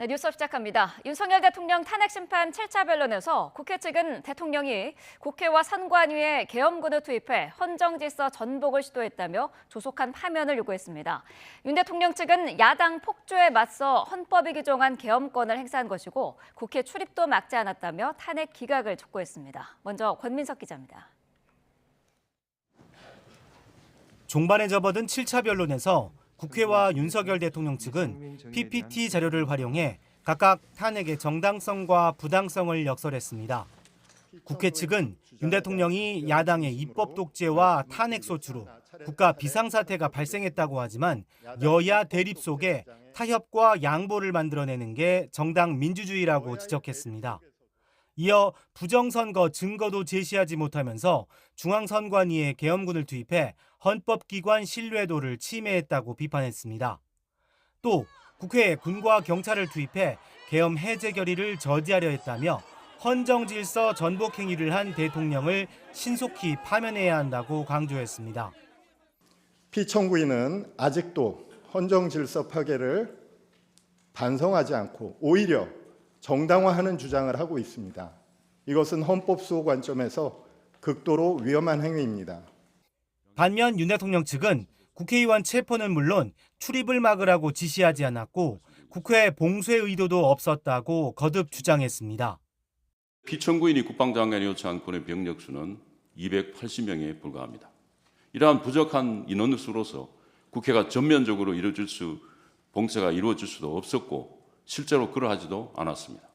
네, 뉴스 시작합니다. 윤석열 대통령 탄핵 심판 7차 변론에서 국회 측은 대통령이 국회와 선관위에 계엄군을 투입해 헌정 질서 전복을 시도했다며 조속한 파면을 요구했습니다. 윤 대통령 측은 야당 폭주에 맞서 헌법이 규정한 계엄권을 행사한 것이고 국회 출입도 막지 않았다며 탄핵 기각을 촉구했습니다. 먼저 권민석 기자입니다. 종반에 접어든 7차 변론에서 국회와 윤석열 대통령 측은 PPT 자료를 활용해 각각 탄핵의 정당성과 부당성을 역설했습니다. 국회 측은 윤 대통령이 야당의 입법 독재와 탄핵 소추로 국가 비상사태가 발생했다고 하지만 여야 대립 속에 타협과 양보를 만들어내는 게 정당 민주주의라고 지적했습니다. 이어 부정선거 증거도 제시하지 못하면서 중앙선관위에 계엄군을 투입해 헌법기관 신뢰도를 침해했다고 비판했습니다. 또 국회에 군과 경찰을 투입해 계엄 해제 결의를 저지하려 했다며 헌정질서 전복 행위를 한 대통령을 신속히 파면해야 한다고 강조했습니다. 피청구인은 아직도 헌정질서 파괴를 반성하지 않고 오히려 정당화하는 주장을 하고 있습니다. 이것은 헌법 수호 관점에서 극도로 위험한 행위입니다. 반면 윤 대통령 측은 국회의원 체포는 물론 출입을 막으라고 지시하지 않았고 국회 봉쇄 의도도 없었다고 거듭 주장했습니다. 피청구인이 국방장관이 요청한 군의 병력 수는 280명에 불과합니다. 이러한 부족한 인원수로서 국회가 전면적으로 봉쇄가 이루어질 수도 없었고 실제로 그러하지도 않았습니다.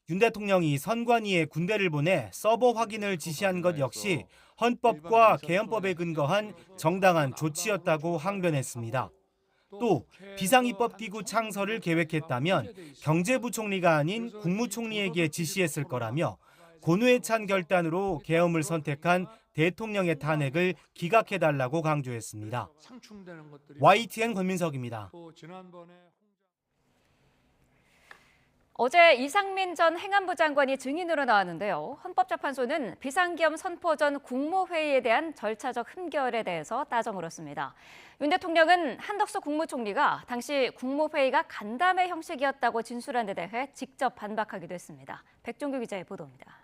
윤 대통령이 선관위에 군대를 보내 서버 확인을 지시한 것 역시 헌법과 계엄법에 근거한 정당한 조치였다고 항변했습니다. 또 비상입법기구 창설을 계획했다면 경제부총리가 아닌 국무총리에게 지시했을 거라며 고뇌에 찬 결단으로 계엄을 선택한 대통령의 탄핵을 기각해달라고 강조했습니다. YTN 권민석입니다. 어제 이상민 전 행안부 장관이 증인으로 나왔는데요. 헌법재판소는 비상계엄 선포 전 국무회의에 대한 절차적 흠결에 대해서 따져 물었습니다. 윤 대통령은 한덕수 국무총리가 당시 국무회의가 간담회 형식이었다고 진술한 데 대해 직접 반박하기도 했습니다. 백종규 기자의 보도입니다.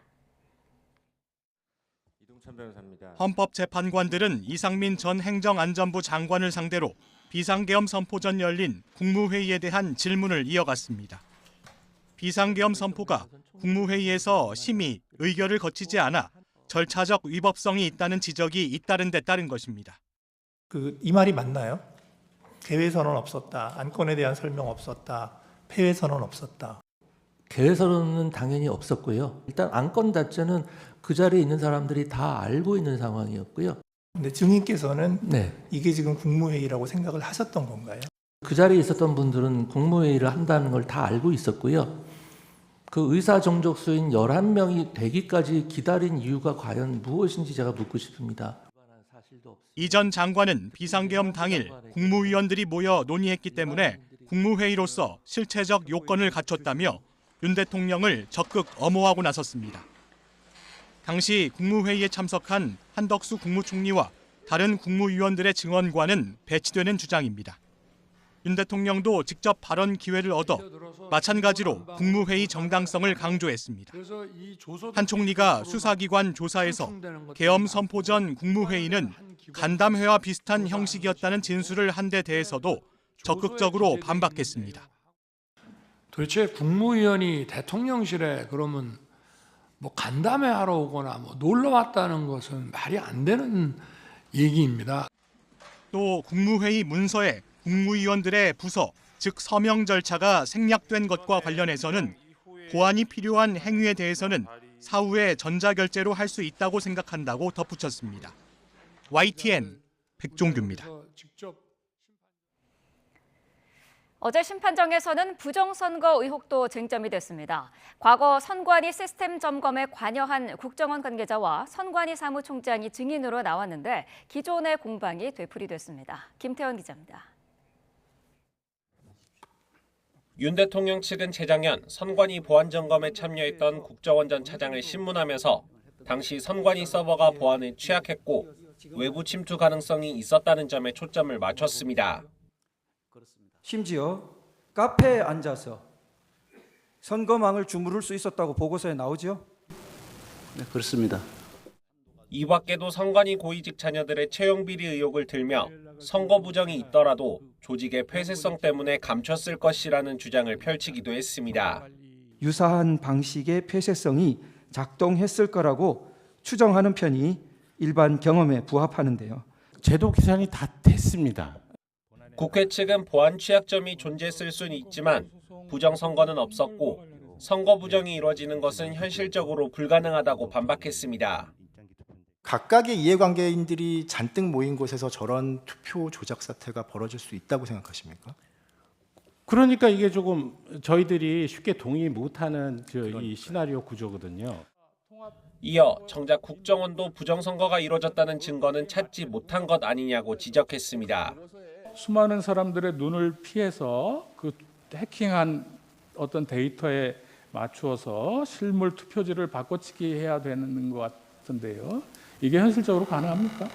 헌법재판관들은 이상민 전 행정안전부 장관을 상대로 비상계엄 선포 전 열린 국무회의에 대한 질문을 이어갔습니다. 비상계엄 선포가 국무회의에서 심의, 의결을 거치지 않아 절차적 위법성이 있다는 지적이 잇따른 데 따른 것입니다. 이 말이 맞나요? 개회선언 없었다, 안건에 대한 설명 없었다, 폐회선언 없었다. 개회선언은 당연히 없었고요. 일단 안건 자체는 그 자리에 있는 사람들이 다 알고 있는 상황이었고요. 근데 증인께서는 네. 이게 지금 국무회의라고 생각을 하셨던 건가요? 그 자리에 있었던 분들은 국무회의를 한다는 걸 다 알고 있었고요. 그 의사정족수인 11명이 되기까지 기다린 이유가 과연 무엇인지 제가 묻고 싶습니다. 이 전 장관은 비상계엄 당일 국무위원들이 모여 논의했기 때문에 국무회의로서 실체적 요건을 갖췄다며 윤 대통령을 적극 엄호하고 나섰습니다. 당시 국무회의에 참석한 한덕수 국무총리와 다른 국무위원들의 증언과는 배치되는 주장입니다. 윤 대통령도 직접 발언 기회를 얻어 마찬가지로 국무회의 정당성을 강조했습니다. 한 총리가 수사기관 조사에서 계엄 선포 전 국무회의는 간담회와 비슷한 형식이었다는 진술을 한 데 대해서도 적극적으로 반박했습니다. 도대체 국무위원이 대통령실에 그러면 간담회 하러 오거나 놀러 왔다는 것은 말이 안 되는 얘기입니다. 또 국무회의 문서에 국무위원들의 부서, 즉 서명 절차가 생략된 것과 관련해서는 보완이 필요한 행위에 대해서는 사후에 전자결제로 할 수 있다고 생각한다고 덧붙였습니다. YTN 백종규입니다. 어제 심판정에서는 부정선거 의혹도 쟁점이 됐습니다. 과거 선관위 시스템 점검에 관여한 국정원 관계자와 선관위 사무총장이 증인으로 나왔는데 기존의 공방이 되풀이됐습니다. 김태원 기자입니다. 윤 대통령 측은 재작년 선관위 보안 점검에 참여했던 국정원 전 차장을 신문하면서 당시 선관위 서버가 보안에 취약했고 외부 침투 가능성이 있었다는 점에 초점을 맞췄습니다. 심지어 카페에 앉아서 선거망을 주무를 수 있었다고 보고서에 나오죠? 네, 그렇습니다. 이 밖에도 선관위 고위직 자녀들의 채용 비리 의혹을 들며 선거 부정이 있더라도 조직의 폐쇄성 때문에 감췄을 것이라는 주장을 펼치기도 했습니다. 유사한 방식의 폐쇄성이 작동했을 거라고 추정하는 편이 일반 경험에 부합하는데요. 제도 개선이 다 됐습니다. 국회 측은 보안 취약점이 존재했을 수는 있지만 부정 선거는 없었고 선거 부정이 이루어지는 것은 현실적으로 불가능하다고 반박했습니다. 각각의 이해관계인들이 잔뜩 모인 곳에서 저런 투표 조작 사태가 벌어질 수 있다고 생각하십니까? 그러니까 이게 조금 저희들이 쉽게 동의 못하는 이 시나리오 구조거든요. 이어 정작 국정원도 부정선거가 이루어졌다는 증거는 찾지 못한 것 아니냐고 지적했습니다. 수많은 사람들의 눈을 피해서 그 해킹한 어떤 데이터에 맞추어서 실물 투표지를 바꿔치기 해야 되는 것 같은데요. 이게 현실적으로 가능합니까?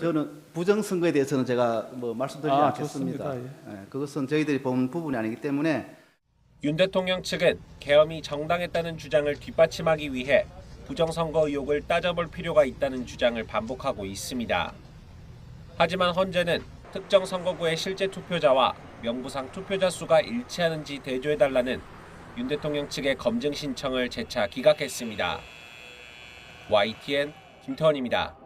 저는 부정선거에 대해서는 제가 말씀드리지 않겠습니다. 좋습니다. 예. 그것은 저희들이 본 부분이 아니기 때문에. 윤 대통령 측은 계엄이 정당했다는 주장을 뒷받침하기 위해 부정선거 의혹을 따져볼 필요가 있다는 주장을 반복하고 있습니다. 하지만 헌재는 특정 선거구의 실제 투표자와 명부상 투표자 수가 일치하는지 대조해달라는 윤 대통령 측의 검증 신청을 재차 기각했습니다. YTN 김태원입니다.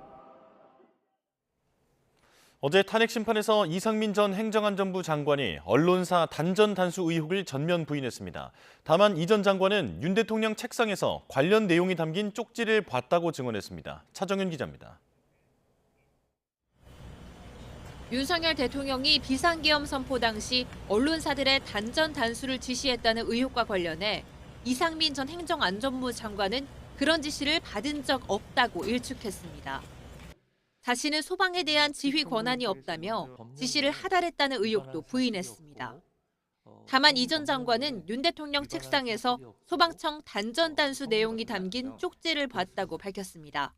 어제 탄핵 심판에서 이상민 전 행정안전부 장관이 언론사 단전 단수 의혹을 전면 부인했습니다. 다만 이 전 장관은 윤 대통령 책상에서 관련 내용이 담긴 쪽지를 봤다고 증언했습니다. 차정윤 기자입니다. 윤석열 대통령이 비상계엄 선포 당시 언론사들의 단전 단수를 지시했다는 의혹과 관련해 이상민 전 행정안전부 장관은 그런 지시를 받은 적 없다고 일축했습니다. 자신은 소방에 대한 지휘 권한이 없다며 지시를 하달했다는 의혹도 부인했습니다. 다만 이 전 장관은 윤 대통령 책상에서 소방청 단전 단수 내용이 담긴 쪽지를 봤다고 밝혔습니다.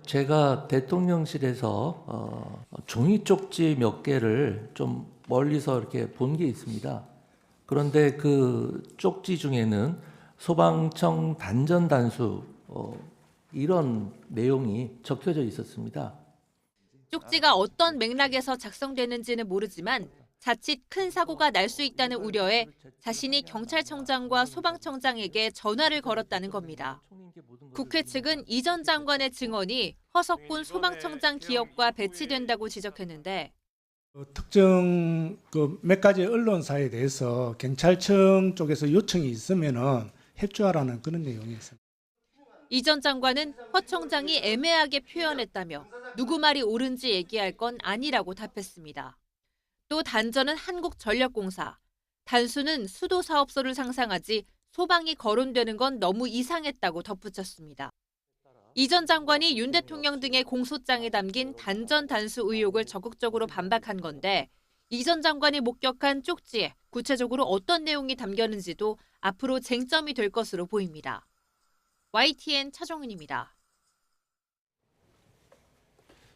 제가 대통령실에서 종이 쪽지 몇 개를 좀 멀리서 이렇게 본 게 있습니다. 그런데 그 쪽지 중에는 소방청 단전 단수 이런 내용이 적혀져 있었습니다. 쪽지가 어떤 맥락에서 작성되는지는 모르지만 자칫 큰 사고가 날 수 있다는 우려에 자신이 경찰청장과 소방청장에게 전화를 걸었다는 겁니다. 국회 측은 이 전 장관의 증언이 허석군 소방청장 기억과 배치된다고 지적했는데 특정 몇 가지 언론사에 대해서 경찰청 쪽에서 요청이 있으면은 협조하라는 그런 내용이었습니다. 이 전 장관은 허 청장이 애매하게 표현했다며 누구 말이 옳은지 얘기할 건 아니라고 답했습니다. 또 단전은 한국전력공사, 단수는 수도사업소를 상상하지 소방이 거론되는 건 너무 이상했다고 덧붙였습니다. 이 전 장관이 윤 대통령 등의 공소장에 담긴 단전 단수 의혹을 적극적으로 반박한 건데 이 전 장관이 목격한 쪽지에 구체적으로 어떤 내용이 담겼는지도 앞으로 쟁점이 될 것으로 보입니다. YTN 차정은입니다.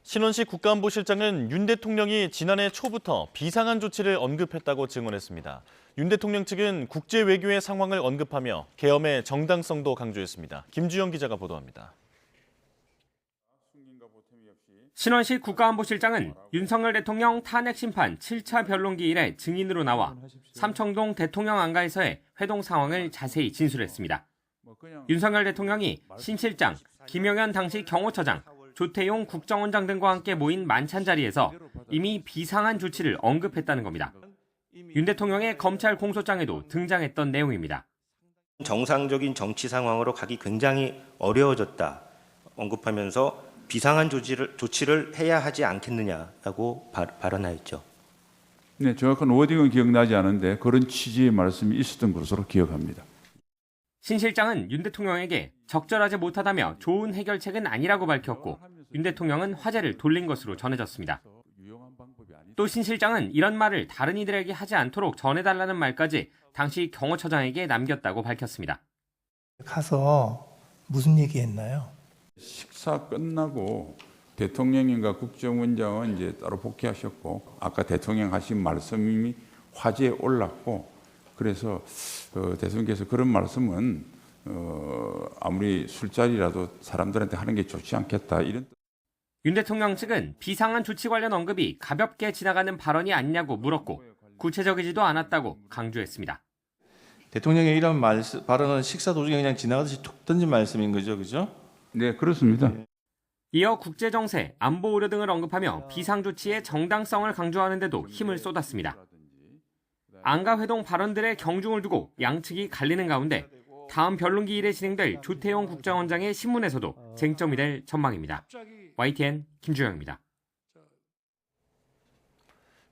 신원식 국가안보실장은 윤 대통령이 지난해 초부터 비상한 조치를 언급했다고 증언했습니다. 윤 대통령 측은 국제 외교의 상황을 언급하며 계엄의 정당성도 강조했습니다. 김주영 기자가 보도합니다. 신원식 국가안보실장은 윤석열 대통령 탄핵 심판 7차 변론기일에 증인으로 나와 삼청동 대통령 안가에서의 회동 상황을 자세히 진술했습니다. 윤석열 대통령이 신 실장, 김영현 당시 경호처장, 조태용 국정원장 등과 함께 모인 만찬 자리에서 이미 비상한 조치를 언급했다는 겁니다. 윤 대통령의 검찰 공소장에도 등장했던 내용입니다. 정상적인 정치 상황으로 가기 굉장히 어려워졌다 언급하면서 비상한 조치를 해야 하지 않겠느냐라고 발언하였죠. 네, 정확한 워딩은 기억나지 않은데 그런 취지의 말씀이 있었던 것으로 기억합니다. 신 실장은 윤 대통령에게 적절하지 못하다며 좋은 해결책은 아니라고 밝혔고 윤 대통령은 화제를 돌린 것으로 전해졌습니다. 또 신 실장은 이런 말을 다른 이들에게 하지 않도록 전해달라는 말까지 당시 경호처장에게 남겼다고 밝혔습니다. 가서 무슨 얘기했나요? 식사 끝나고 대통령님과 국정원장은 이제 따로 복귀하셨고 아까 대통령 하신 말씀이 화제에 올랐고 그래서 대통령께서 그런 말씀은 아무리 술자리라도 사람들한테 하는 게 좋지 않겠다 이런. 윤 대통령 측은 비상한 조치 관련 언급이 가볍게 지나가는 발언이 아니냐고 물었고 구체적이지도 않았다고 강조했습니다. 대통령의 이런 발언은 식사 도중에 그냥 지나가듯이 툭 던진 말씀인 거죠, 그죠? 네, 그렇습니다. 이어 국제정세, 안보 우려 등을 언급하며 비상조치의 정당성을 강조하는데도 힘을 쏟았습니다. 안가회동 발언들의 경중을 두고 양측이 갈리는 가운데 다음 변론기일에 진행될 조태용 국정원장의 신문에서도 쟁점이 될 전망입니다. YTN 김주영입니다.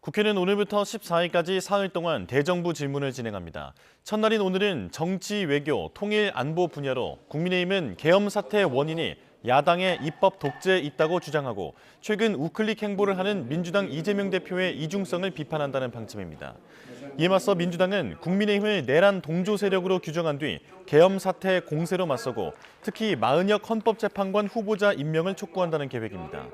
국회는 오늘부터 14일까지 사흘 동안 대정부 질문을 진행합니다. 첫날인 오늘은 정치, 외교, 통일, 안보 분야로 국민의힘은 계엄 사태의 원인이 야당의 입법 독재에 있다고 주장하고 최근 우클릭 행보를 하는 민주당 이재명 대표의 이중성을 비판한다는 방침입니다. 이에 맞서 민주당은 국민의힘을 내란 동조 세력으로 규정한 뒤 계엄 사태의 공세로 맞서고 특히 마은혁 헌법재판관 후보자 임명을 촉구한다는 계획입니다.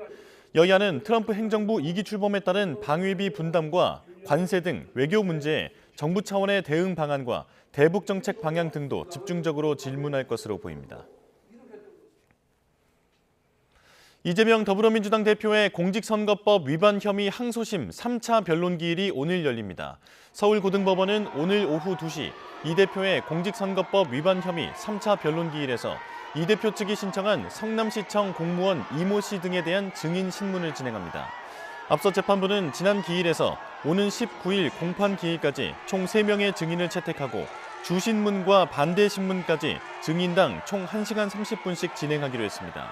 여야는 트럼프 행정부 2기 출범에 따른 방위비 분담과 관세 등 외교 문제에 정부 차원의 대응 방안과 대북 정책 방향 등도 집중적으로 질문할 것으로 보입니다. 이재명 더불어민주당 대표의 공직선거법 위반 혐의 항소심 3차 변론기일이 오늘 열립니다. 서울고등법원은 오늘 오후 2시 이 대표의 공직선거법 위반 혐의 3차 변론기일에서 이 대표 측이 신청한 성남시청 공무원 이모 씨 등에 대한 증인 신문을 진행합니다. 앞서 재판부는 지난 기일에서 오는 19일 공판 기일까지 총 3명의 증인을 채택하고 주신문과 반대 신문까지 증인당 총 1시간 30분씩 진행하기로 했습니다.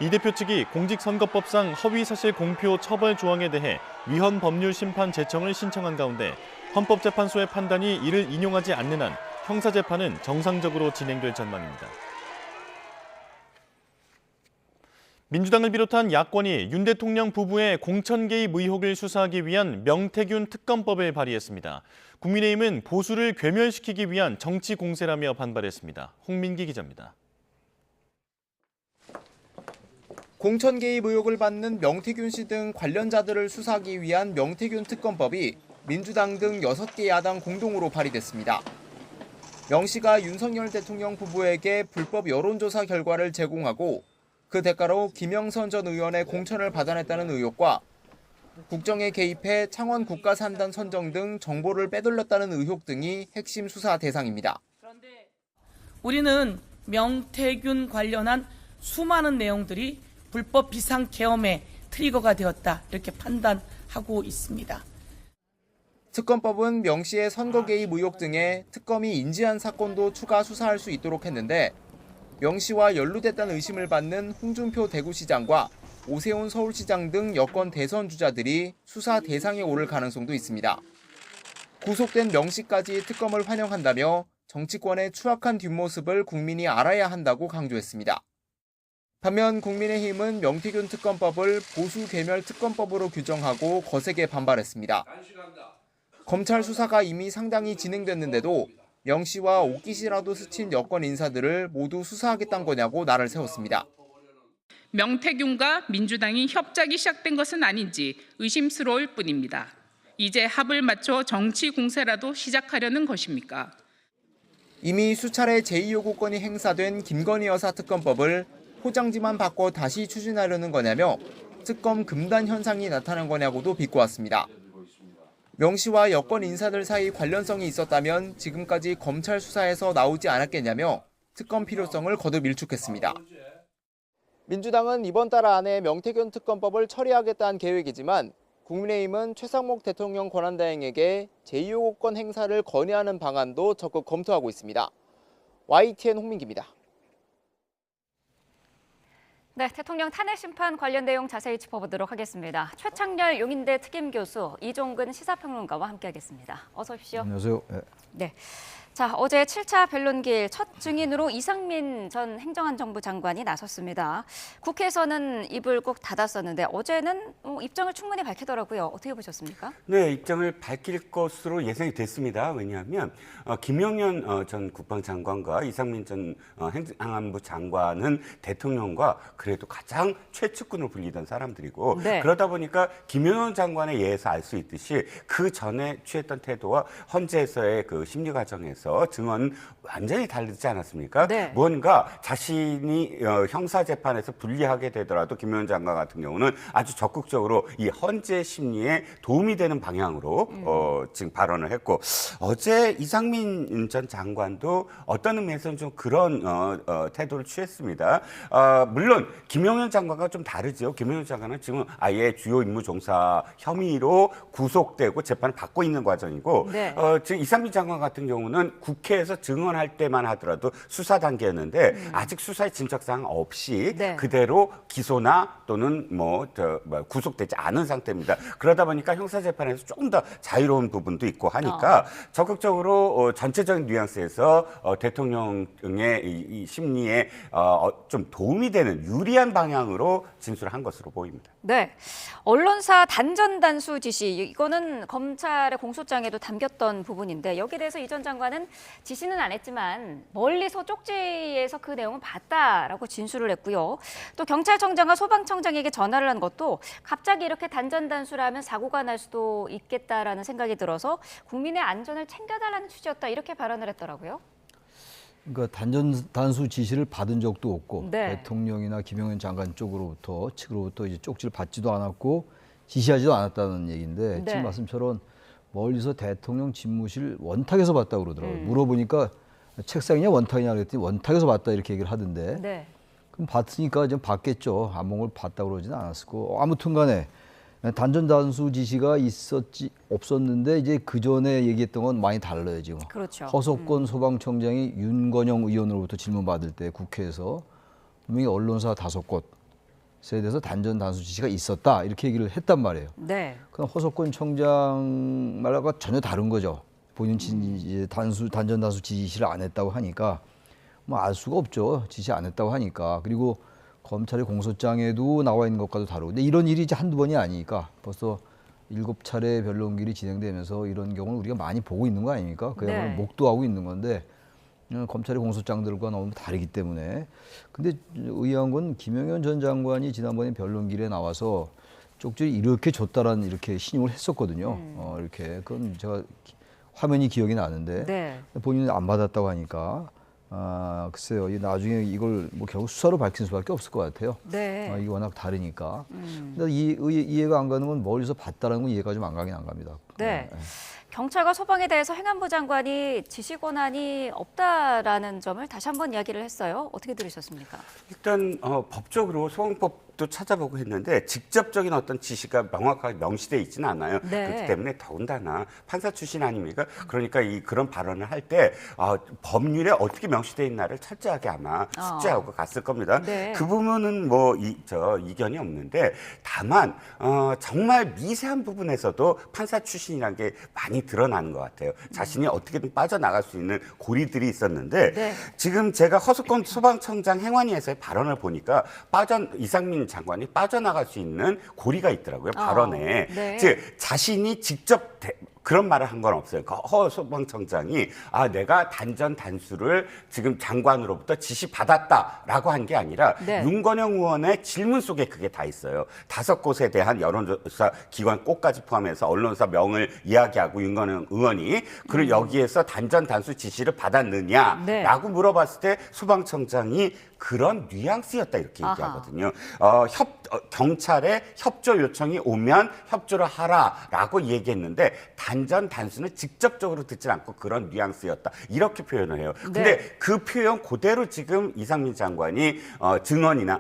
이 대표 측이 공직선거법상 허위사실 공표 처벌 조항에 대해 위헌 법률 심판 제청을 신청한 가운데 헌법재판소의 판단이 이를 인용하지 않는 한 형사재판은 정상적으로 진행될 전망입니다. 민주당을 비롯한 야권이 윤 대통령 부부의 공천 개입 의혹을 수사하기 위한 명태균 특검법을 발의했습니다. 국민의힘은 보수를 괴멸시키기 위한 정치 공세라며 반발했습니다. 홍민기 기자입니다. 공천 개입 의혹을 받는 명태균 씨 등 관련자들을 수사하기 위한 명태균 특검법이 민주당 등 6개 야당 공동으로 발의됐습니다. 명 씨가 윤석열 대통령 부부에게 불법 여론조사 결과를 제공하고 그 대가로 김영선 전 의원의 공천을 받아냈다는 의혹과 국정에 개입해 창원 국가산단 선정 등 정보를 빼돌렸다는 의혹 등이 핵심 수사 대상입니다. 우리는 명태균 관련한 수많은 내용들이 불법 비상 계엄의 트리거가 되었다 이렇게 판단하고 있습니다. 특검법은 명 씨의 선거 개입 의혹 등에 특검이 인지한 사건도 추가 수사할 수 있도록 했는데 명 씨와 연루됐다는 의심을 받는 홍준표 대구시장과 오세훈 서울시장 등 여권 대선 주자들이 수사 대상에 오를 가능성도 있습니다. 구속된 명 씨까지 특검을 환영한다며 정치권의 추악한 뒷모습을 국민이 알아야 한다고 강조했습니다. 반면 국민의힘은 명태균 특검법을 보수 괴멸 특검법으로 규정하고 거세게 반발했습니다. 검찰 수사가 이미 상당히 진행됐는데도 명 씨와 옥기 씨라도 스친 여권 인사들을 모두 수사하겠다는 거냐고 날을 세웠습니다. 명태균과 민주당이 협작이 시작된 것은 아닌지 의심스러울 뿐입니다. 이제 합을 맞춰 정치 공세라도 시작하려는 것입니까? 이미 수차례 제2요구권이 행사된 김건희 여사 특검법을 포장지만 바꿔 다시 추진하려는 거냐며 특검 금단 현상이 나타난 거냐고도 비꼬았습니다. 명 씨와 여권 인사들 사이 관련성이 있었다면 지금까지 검찰 수사에서 나오지 않았겠냐며 특검 필요성을 거듭 일축했습니다. 민주당은 이번 달 안에 명태균 특검법을 처리하겠다는 계획이지만 국민의힘은 최상목 대통령 권한대행에게 제2요구권 행사를 건의하는 방안도 적극 검토하고 있습니다. YTN 홍민기입니다. 네, 대통령 탄핵 심판 관련 내용 자세히 짚어보도록 하겠습니다. 최창렬 용인대 특임 교수, 이종근 시사평론가와 함께하겠습니다. 어서 오십시오. 안녕하세요. 네, 자, 어제 7차 변론기일 첫 증인으로 이상민 전 행정안전부 장관이 나섰습니다. 국회에서는 입을 꼭 닫았었는데 어제는 입장을 충분히 밝히더라고요. 어떻게 보셨습니까? 네, 입장을 밝힐 것으로 예상이 됐습니다. 왜냐하면 김영현 전 국방장관과 이상민 전 행정안전부 장관은 대통령과 그래도 가장 최측근으로 불리던 사람들이고 네. 그러다 보니까 김영현 장관에 의해서 알 수 있듯이 그 전에 취했던 태도와 헌재에서의 그 심리 과정에서 증언은 완전히 다르지 않았습니까? 네. 무언가 자신이 형사재판에서 불리하게 되더라도 김영현 장관 같은 경우는 아주 적극적으로 이 헌재 심리에 도움이 되는 방향으로 지금 발언을 했고 어제 이상민 전 장관도 어떤 의미에서는 좀 그런 태도를 취했습니다. 물론 김영현 장관과 좀 다르죠. 김영현 장관은 지금 아예 주요 임무 종사 혐의로 구속되고 재판을 받고 있는 과정이고 네. 지금 이상민 장관 같은 경우는 국회에서 증언할 때만 하더라도 수사 단계였는데 아직 수사의 진척사항 없이 네. 그대로 기소나 또는 구속되지 않은 상태입니다. 그러다 보니까 형사재판에서 조금 더 자유로운 부분도 있고 하니까 적극적으로 전체적인 뉘앙스에서 대통령의 이 심리에 좀 도움이 되는 유리한 방향으로 진술한 것으로 보입니다. 네, 언론사 단전 단수 지시 이거는 검찰의 공소장에도 담겼던 부분인데 여기에 대해서 이 전 장관은 지시는 안 했지만 멀리서 쪽지에서 그 내용을 봤다라고 진술을 했고요. 또 경찰청장과 소방청장에게 전화를 한 것도 갑자기 이렇게 단전 단수를 하면 사고가 날 수도 있겠다라는 생각이 들어서 국민의 안전을 챙겨달라는 취지였다 이렇게 발언을 했더라고요. 그러니까 단전 단수 지시를 받은 적도 없고 네. 대통령이나 김영현 장관 측으로부터 이제 쪽지를 받지도 않았고 지시하지도 않았다는 얘기인데 네. 지금 말씀처럼 멀리서 대통령 집무실 원탁에서 봤다고 그러더라고요. 물어보니까 책상이냐 원탁이냐 그랬더니 원탁에서 봤다 이렇게 얘기를 하던데 네. 그럼 봤으니까 좀 봤겠죠. 안목을 봤다고 그러지는 않았을 거고 아무튼 간에 단전 단수 지시가 없었는데 이제 그 전에 얘기했던 건 많이 달라요 지금. 그렇죠. 허석권 소방청장이 윤건영 의원으로부터 질문 받을 때 국회에서 분명히 언론사 5곳에 대해서 단전 단수 지시가 있었다 이렇게 얘기를 했단 말이에요. 네. 그럼 허석권 청장 말과 전혀 다른 거죠. 본인 이제 단전 단수 지시를 안 했다고 하니까 뭐 알 수가 없죠. 지시 안 했다고 하니까. 그리고 검찰의 공소장에도 나와 있는 것과도 다르고. 근데 이런 일이 이제 한두 번이 아니니까 벌써 7차례 변론기일이 진행되면서 이런 경우를 우리가 많이 보고 있는 거 아닙니까? 그야말로 네. 목도하고 있는 건데 검찰의 공소장들과 너무 다르기 때문에. 근데 의아한 건 김영현 전 장관이 지난번에 변론기일에 나와서 쪽지를 이렇게 줬다라는 이렇게 신용을 했었거든요. 이렇게 그건 제가 화면이 기억이 나는데 네. 본인은 안 받았다고 하니까 글쎄요. 나중에 이걸 뭐 결국 수사로 밝힐 수밖에 없을 것 같아요. 네. 이게 워낙 다르니까. 근데 이해가 안 가는 건 멀리서 봤다라는 건 이해가 좀 안 가긴 안 갑니다. 네. 경찰과 소방에 대해서 행안부 장관이 지시 권한이 없다라는 점을 다시 한번 이야기를 했어요. 어떻게 들으셨습니까? 일단 법적으로 소방법도 찾아보고 했는데 직접적인 어떤 지시가 명확하게 명시되어 있지는 않아요. 네. 그렇기 때문에 더군다나 판사 출신 아닙니까? 그러니까 그런 발언을 할 때 법률에 어떻게 명시되어 있나를 철저하게 아마 숙지하고 갔을 겁니다. 네. 그 부분은 뭐 이견이 없는데 다만 정말 미세한 부분에서도 판사 출신이라는 게 많이 드러나는 것 같아요. 자신이 어떻게든 빠져나갈 수 있는 고리들이 있었는데 네. 지금 제가 허석권 소방청장 행안위에서의 발언을 보니까 이상민 장관이 빠져나갈 수 있는 고리가 있더라고요. 발언에. 네. 즉 자신이 직접 그런 말을 한 건 없어요. 허 소방청장이 내가 단전 단수를 지금 장관으로부터 지시받았다라고 한 게 아니라 네. 윤건영 의원의 질문 속에 그게 다 있어요. 5곳에 대한 여론조사 기관 꼭까지 포함해서 언론사 명을 이야기하고 윤건영 의원이 그리고 여기에서 단전 단수 지시를 받았느냐라고 네. 물어봤을 때 소방청장이 그런 뉘앙스였다 이렇게 얘기하거든요. 경찰에 협조 요청이 오면 협조를 하라라고 얘기했는데 단전 단수는 직접적으로 듣지 않고 그런 뉘앙스였다 이렇게 표현을 해요. 근데 네. 그 표현 그대로 지금 이상민 장관이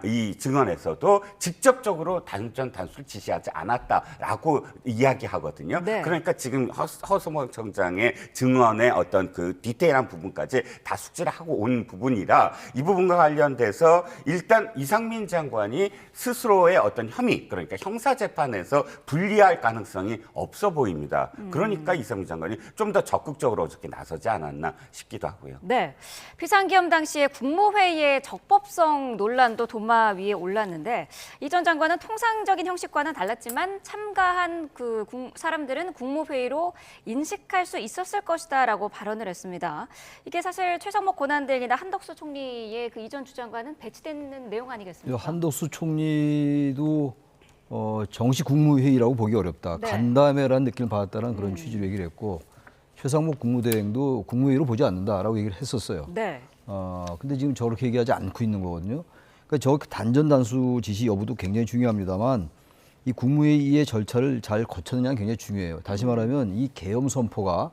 이 증언에서도 직접적으로 단전 단수를 지시하지 않았다라고 이야기하거든요. 네. 그러니까 지금 허 소방청장의 증언의 어떤 그 디테일한 부분까지 다 숙지를 하고 온 부분이라 이 부분과 관련 관련돼서 일단 이상민 장관이 스스로의 어떤 혐의, 그러니까 형사재판에서 불리할 가능성이 없어 보입니다. 그러니까 이상민 장관이 좀 더 적극적으로 어저께 나서지 않았나 싶기도 하고요. 네, 비상계엄 당시에 국무회의의 적법성 논란도 도마 위에 올랐는데 이 전 장관은 통상적인 형식과는 달랐지만 참가한 그 사람들은 국무회의로 인식할 수 있었을 것이다라고 발언을 했습니다. 이게 사실 최성목 권한대행이나 한덕수 총리의 그 이전 주장과는 배치되는 내용 아니겠습니까? 한덕수 총리도 정식 국무회의라고 보기 어렵다. 네. 간담회라는 느낌을 받았다는 그런 취지로 얘기를 했고 최상목 국무대행도 국무회의로 보지 않는다라고 얘기를 했었어요. 네. 근데 지금 저렇게 얘기하지 않고 있는 거거든요. 그러니까 저 단전 단수 지시 여부도 굉장히 중요합니다만 이 국무회의의 절차를 잘 거쳤느냐는 굉장히 중요해요. 다시 말하면 이 계엄 선포가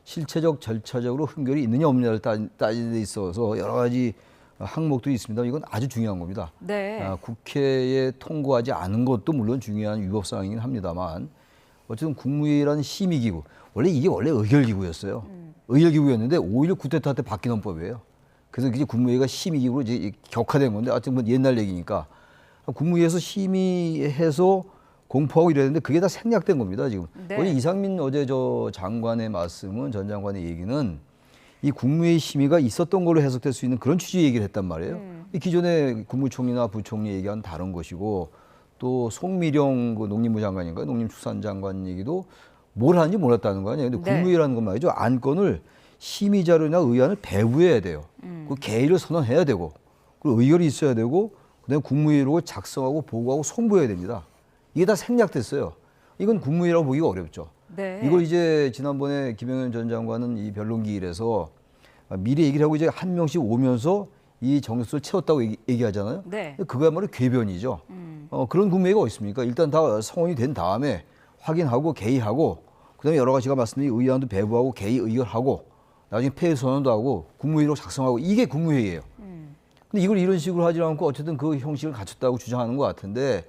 실체적 절차적으로 흠결이 있느냐 없느냐를 따지는 데 있어서 여러 가지 항목들이 있습니다. 이건 아주 중요한 겁니다. 네. 국회에 통과하지 않은 것도 물론 중요한 위법 사항이긴 합니다만 어쨌든 국무회의라는 심의기구, 원래 의결기구였어요. 의결기구였는데 5.16 쿠데타 때 바뀐 헌법이에요. 그래서 이제 국무회의가 심의기구로 이제 격화된 건데 하여튼 뭐 옛날 얘기니까 국무회의에서 심의해서 공포하고 이랬는데 그게 다 생략된 겁니다, 지금. 네. 원래 이상민 어제 저 장관의 말씀은 전 장관의 얘기는 이 국무회의 심의가 있었던 걸로 해석될 수 있는 그런 취지의 얘기를 했단 말이에요. 이 기존에 국무총리나 부총리 얘기와는 다른 것이고 또 송미령 그 농림부 장관인가요? 농림축산장관 얘기도 뭘 하는지 몰랐다는 거 아니에요. 근데 네. 국무회의라는 건 말이죠. 안건을 심의 자료나 의안을 배부해야 돼요. 그 개의를 선언해야 되고 그리고 의결이 있어야 되고 그다음에 국무회의록을 작성하고 보고하고 송부해야 됩니다. 이게 다 생략됐어요. 이건 국무회의라고 보기가 어렵죠. 네. 이걸 이제 지난번에 김영현 전 장관은 이 변론기일에서 미리 얘기를 하고 이제 한 명씩 오면서 이 정수를 채웠다고 얘기하잖아요. 네. 그거야말로 궤변이죠. 그런 국무회의가 어디 있습니까? 일단 다 성원이 된 다음에 확인하고 개의하고 그다음에 여러 가지가 말씀드린 의안도 배부하고 개의 의결하고 나중에 폐회 선언도 하고 국무회의록 작성하고 이게 국무회의예요. 근데 이걸 이런 식으로 하지 않고 어쨌든 그 형식을 갖췄다고 주장하는 것 같은데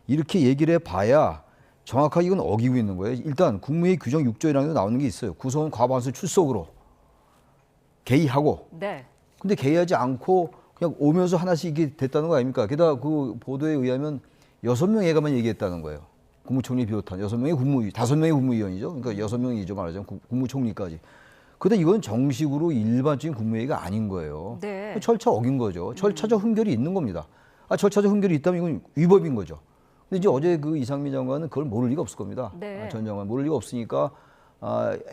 이렇게 얘기를 해봐야 정확하게 이건 어기고 있는 거예요. 일단 국무회의 규정 6조라는 게 나오는 게 있어요. 구성원 과반수 출석으로 개의하고. 네. 근데 개의하지 않고 그냥 오면서 하나씩 이게 됐다는 거 아닙니까? 게다가 그 보도에 의하면 6명 애가만 얘기했다는 거예요. 국무총리 비롯한 6명의 국무위원, 5명의 국무위원이죠. 그러니까 6명이죠 말하자면 국무총리까지. 근데 이건 정식으로 일반적인 국무회의가 아닌 거예요. 네. 절차 어긴 거죠. 절차적 흠결이 있는 겁니다. 절차적 흠결이 있다면 이건 위법인 거죠. 근데 이제 어제 그 이상민 장관은 그걸 모를 리가 없을 겁니다. 네. 전 장관 모를 리가 없으니까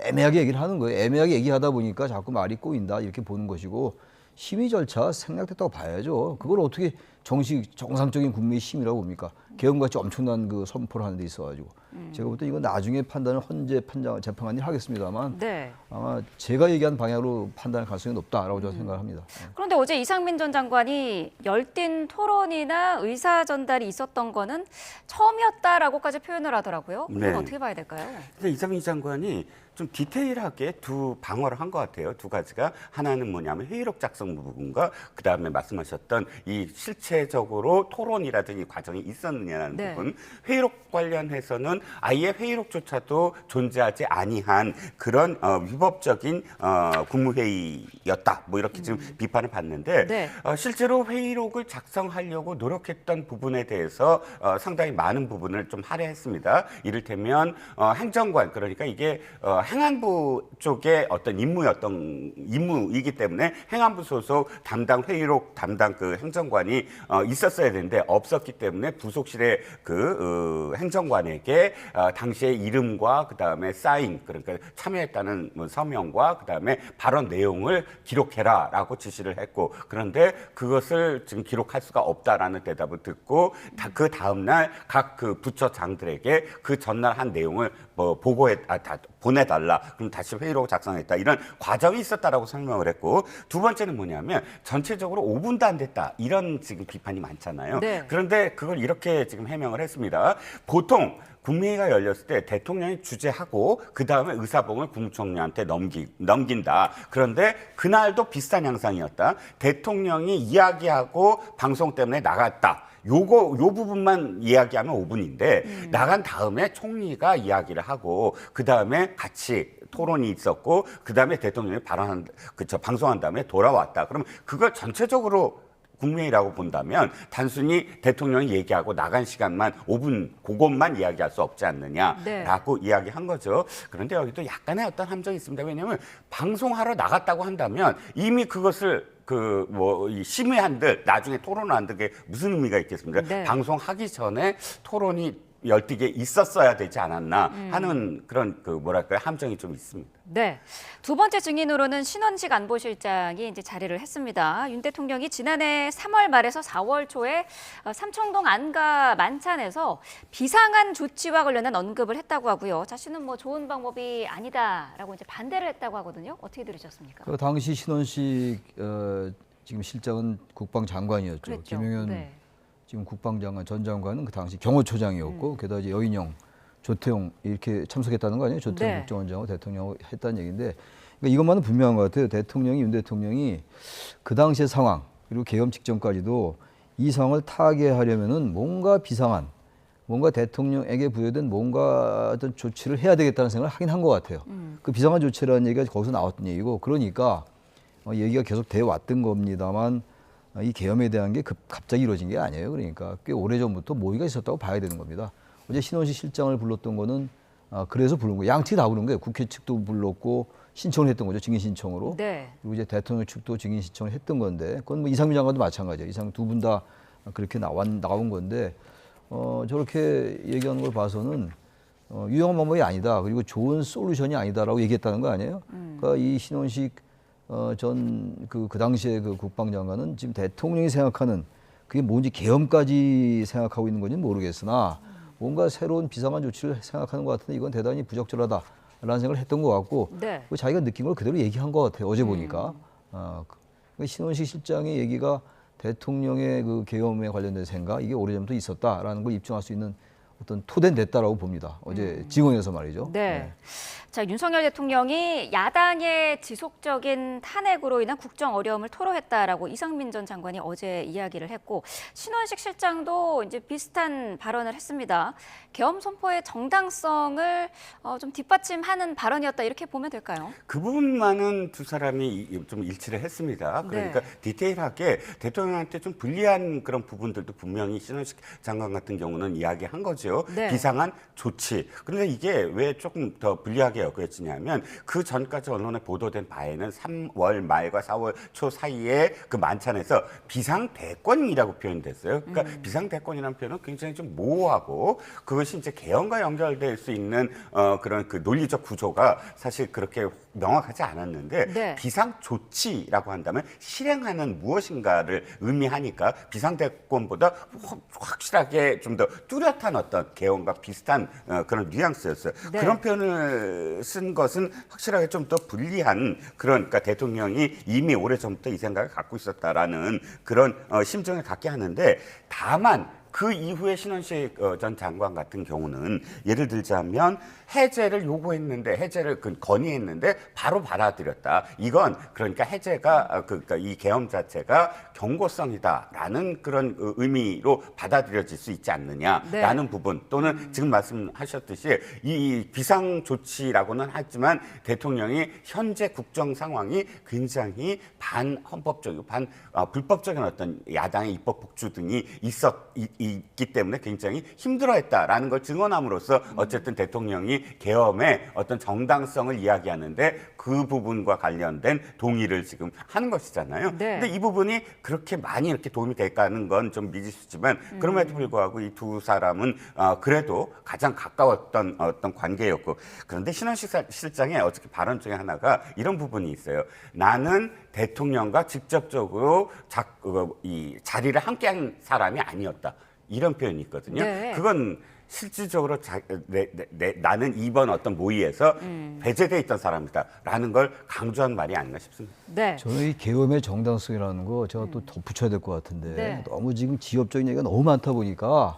애매하게 얘기를 하는 거예요. 애매하게 얘기하다 보니까 자꾸 말이 꼬인다 이렇게 보는 것이고 심의 절차 생략됐다고 봐야죠. 그걸 어떻게 정상적인 국무회의 심의라고 봅니까? 계엄같이 엄청난 그 선포를 하는 데 있어가지고 제가 볼 때 이건 나중에 판단을 헌재 재판관이 하겠습니다만 네. 아마 제가 얘기한 방향으로 판단할 가능성이 높다라고 저는 생각합니다. 그런데 어제 이상민 전 장관이 열띤 토론이나 의사 전달이 있었던 거는 처음이었다라고까지 표현을 하더라고요. 그건 네. 어떻게 봐야 될까요? 근데 이상민 장관이 좀 디테일하게 두 방어를 한 것 같아요. 두 가지가 하나는 뭐냐면 회의록 작성 부분과 그다음에 말씀하셨던 이 실체적으로 토론이라든지 과정이 있었느냐는 네. 부분. 회의록 관련해서는 아예 회의록조차도 존재하지 아니한 그런 위법적인 국무회의였다. 뭐 이렇게 지금 비판을 받는데 네. 실제로 회의록을 작성하려고 노력했던 부분에 대해서 상당히 많은 부분을 좀 할애했습니다. 이를테면 행정관, 그러니까 이게 행안부 쪽의 어떤 임무이기 때문에 행안부 소속 담당 회의록 담당 그 행정관이 있었어야 되는데 없었기 때문에 부속실의 그 행정관에게 당시의 이름과 그다음에 사인, 그러니까 참여했다는 서명과 그다음에 발언 내용을 기록해라라고 지시를 했고, 그런데 그것을 지금 기록할 수가 없다라는 대답을 듣고 그 다음 날 각 그 부처장들에게 그 전날 한 내용을 뭐 보내달라. 그럼 다시 회의록 작성했다. 이런 과정이 있었다라고 설명을 했고, 두 번째는 뭐냐면 전체적으로 5분도 안 됐다. 이런 지금 비판이 많잖아요. 네. 그런데 그걸 이렇게 지금 해명을 했습니다. 보통 국무회의가 열렸을 때 대통령이 주재하고 그 다음에 의사봉을 국무총리한테 넘긴다. 그런데 그날도 비슷한 양상이었다. 대통령이 이야기하고 방송 때문에 나갔다. 요 부분만 이야기하면 5분인데 나간 다음에 총리가 이야기를 하고 그 다음에 같이 토론이 있었고 그 다음에 대통령이 방송한 다음에 돌아왔다. 그러면 그걸 전체적으로 국면이라고 본다면 단순히 대통령이 얘기하고 나간 시간만 5분 그것만 이야기할 수 없지 않느냐라고 이야기한 거죠. 그런데 여기도 약간의 어떤 함정이 있습니다. 왜냐하면 방송하러 나갔다고 한다면 이미 그것을 이 심의한들 나중에 토론한들 게 무슨 의미가 있겠습니까? 방송하기 전에 토론이 열띠게 있었어야 되지 않았나 하는 그런 함정이 좀 있습니다. 네. 두 번째 증인으로는 신원식 안보실장이 이제 자리를 했습니다. 윤 대통령이 지난해 3월 말에서 4월 초에 삼청동 안가 만찬에서 비상한 조치와 관련한 언급을 했다고 하고요. 자신은 뭐 좋은 방법이 아니다라고 이제 반대를 했다고 하거든요. 어떻게 들으셨습니까? 그 당시 신원식 지금 실장은 국방장관이었죠. 그랬죠. 김용현 지금 국방장관 전 장관은 그 당시 경호처장이었고 게다가 이제 여인영, 조태용 이렇게 참석했다는 거 아니에요? 조태용 국정원장하고 대통령하고 했다는 얘기인데 그러니까 이것만은 분명한 것 같아요. 윤 대통령이 그 당시의 상황 그리고 계엄 직전까지도 이 상황을 타개하려면은 뭔가 비상한 뭔가 대통령에게 부여된 뭔가 어떤 조치를 해야 되겠다는 생각을 하긴 한 것 같아요. 그 비상한 조치라는 얘기가 거기서 나왔던 얘기고 그러니까 얘기가 계속 돼 왔던 겁니다만 이 계엄에 대한 게 갑자기 이루어진 게 아니에요. 그러니까 꽤 오래전부터 모의가 있었다고 봐야 되는 겁니다. 어제 신원식 실장을 불렀던 거는 그래서 부른 거예요. 양측이 다 부른 거예요. 국회 측도 불렀고 신청을 했던 거죠. 증인 신청으로. 그리고 이제 대통령 측도 증인 신청을 했던 건데 그건 뭐 이상민 장관도 마찬가지예요. 이상 두 분 다 그렇게 나온 건데 저렇게 얘기하는 걸 봐서는 유용한 방법이 아니다. 그리고 좋은 솔루션이 아니다라고 얘기했다는 거 아니에요? 그러니까 이 신원식 그 당시에 그 국방장관은 지금 대통령이 생각하는 그게 뭔지 계엄까지 생각하고 있는 건지 모르겠으나 뭔가 새로운 비상한 조치를 생각하는 것 같은데 이건 대단히 부적절하다라는 생각을 했던 것 같고 자기가 느낀 걸 그대로 얘기한 것 같아요. 어제 보니까. 신원식 실장의 얘기가 대통령의 그 계엄에 관련된 생각 이게 오래전부터 있었다라는 걸 입증할 수 있는 어떤 토대는 됐다라고 봅니다. 어제 증언에서 말이죠. 자, 윤석열 대통령이 야당의 지속적인 탄핵으로 인한 국정 어려움을 토로했다라고 이상민 전 장관이 어제 이야기를 했고 신원식 실장도 이제 비슷한 발언을 했습니다. 계엄 선포의 정당성을 좀 뒷받침하는 발언이었다 이렇게 보면 될까요? 그 부분만은 두 사람이 좀 일치를 했습니다. 그러니까 디테일하게 대통령한테 좀 불리한 그런 부분들도 분명히 신원식 장관 같은 경우는 이야기한 거죠. 비상한 조치. 그런데 이게 왜 조금 더 불리하게 여겨지냐면 그 전까지 언론에 보도된 바에는 3월 말과 4월 초 사이에 그 만찬에서 비상대권이라고 표현됐어요. 그러니까 비상대권이라는 표현은 굉장히 좀 모호하고 그것이 이제 계엄과 연결될 수 있는 그런 그 논리적 구조가 사실 그렇게 명확하지 않았는데 비상조치라고 한다면 실행하는 무엇인가를 의미하니까 비상대권보다 확실하게 좀 더 뚜렷한 어떤 계엄과 비슷한 그런 뉘앙스였어요. 그런 표현을 쓴 것은 확실하게 좀 더 불리한 그러니까 대통령이 이미 오래전부터 이 생각을 갖고 있었다라는 그런 심정을 갖게 하는데 다만 그 이후에 신원식 전 장관 같은 경우는 예를 들자면 해제를 요구했는데 해제를 건의했는데 바로 받아들였다. 이건 그러니까 해제가 그러니까 이 계엄 자체가 경고성이다라는 그런 의미로 받아들여질 수 있지 않느냐라는 부분 또는 지금 말씀하셨듯이 이 비상 조치라고는 하지만 대통령이 현재 국정 상황이 굉장히 반헌법적이고 불법적인 어떤 야당의 입법 복주 등이 있기 때문에 굉장히 힘들어했다라는 걸 증언함으로써 어쨌든 대통령이 계엄의 어떤 정당성을 이야기하는데 그 부분과 관련된 동의를 지금 하는 것이잖아요. 근데 이 부분이 그렇게 많이 이렇게 도움이 될까는 건 좀 미지수지만 그럼에도 불구하고 이 두 사람은 그래도 가장 가까웠던 어떤 관계였고 그런데 신원식 실장의 어저께 발언 중에 하나가 이런 부분이 있어요. 나는 대통령과 직접적으로 이 자리를 함께한 사람이 아니었다. 이런 표현이 있거든요. 그건 실질적으로 나는 이번 어떤 모의에서 배제돼 있던 사람이다라는 걸 강조한 말이 아닌가 싶습니다. 저는 이 계엄의 정당성이라는 거 제가 또 덧붙여야 될 것 같은데 너무 지금 지엽적인 얘기가 너무 많다 보니까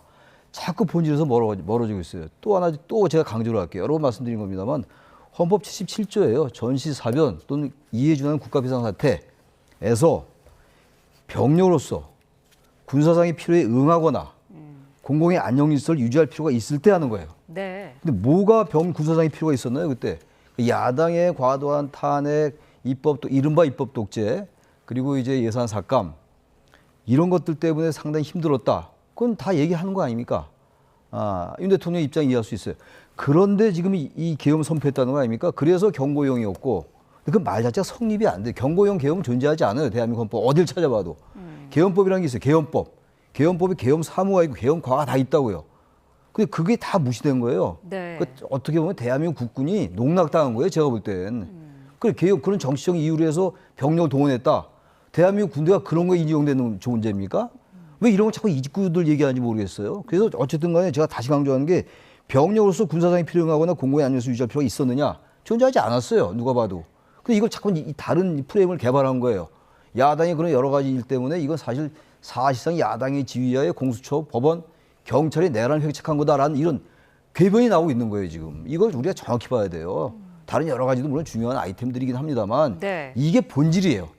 자꾸 본질에서 멀어지고 있어요. 또 제가 강조를 할게요. 여러 번 말씀드린 겁니다만 헌법 77조예요. 전시사변 또는 이에 준하는 국가비상사태에서 병력으로서 군사상의 필요에 응하거나 공공의 안정질서를 유지할 필요가 있을 때 하는 거예요. 근데 뭐가 군사상의 필요가 있었나요, 그때? 야당의 과도한 탄핵, 이른바 입법 독재, 그리고 이제 예산 삭감, 이런 것들 때문에 상당히 힘들었다. 그건 다 얘기하는 거 아닙니까? 윤 대통령 입장 이해할 수 있어요. 그런데 지금 이 계엄 선포했다는 거 아닙니까? 그래서 경고용이었고 그 말 자체가 성립이 안 돼. 경고용 계엄은 존재하지 않아요. 대한민국 헌법 어딜 찾아봐도. 계엄법이라는 게 있어요. 계엄법. 계엄법에 계엄 사무가 있고 계엄 과가 다 있다고요. 근데 그게 다 무시된 거예요. 네. 그러니까 어떻게 보면 대한민국 국군이 농락당한 거예요. 제가 볼 땐. 그런 정치적 이유로 해서 병력을 동원했다. 대한민국 군대가 그런 거에 인용되는 존재입니까? 왜 이런 거 자꾸 이직구들 얘기하는지 모르겠어요. 그래서 어쨌든 간에 제가 다시 강조하는 게 병력으로서 군사상이 필요하거나 공공의 안전을 유지할 필요가 있었느냐? 존재하지 않았어요. 누가 봐도. 근데 이걸 자꾸 다른 프레임을 개발한 거예요. 야당의 그런 여러 가지 일 때문에 이건 사실상 야당의 지휘하에 공수처, 법원, 경찰이 내란을 획책한 거다라는 이런 궤변이 나오고 있는 거예요, 지금. 이걸 우리가 정확히 봐야 돼요. 다른 여러 가지도 물론 중요한 아이템들이긴 합니다만 네. 이게 본질이에요.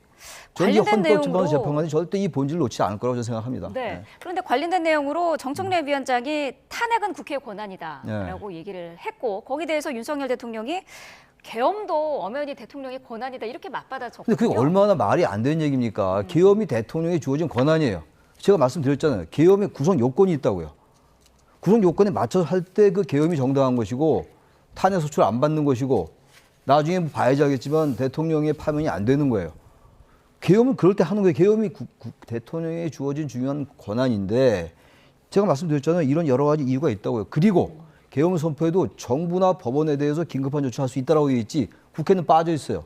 저는 이 관련된 헌법재판소 내용으로 재판관이 절대 이 본질을 놓지 않을 거라고 저는 생각합니다. 네. 그런데 관련된 내용으로 정청래 위원장이 탄핵은 국회의 권한이다라고 얘기를 했고 거기에 대해서 윤석열 대통령이 계엄도 엄연히 대통령의 권한이다 이렇게 맞받아쳤거든요. 근데 그게 얼마나 말이 안 되는 얘기입니까? 계엄이 대통령에 주어진 권한이에요. 제가 말씀드렸잖아요. 계엄의 구성 요건이 있다고요. 구성 요건에 맞춰서 할 때 그 계엄이 정당한 것이고 탄핵 소출 안 받는 것이고 나중에 봐야지 하겠지만 대통령의 파면이 안 되는 거예요. 계엄은 그럴 때 하는 거예요. 계엄이 대통령에 주어진 중요한 권한인데 제가 말씀드렸잖아요. 이런 여러 가지 이유가 있다고요. 그리고 계엄을 선포해도 정부나 법원에 대해서 긴급한 조치할 수 있다라고 되어 있지 국회는 빠져 있어요.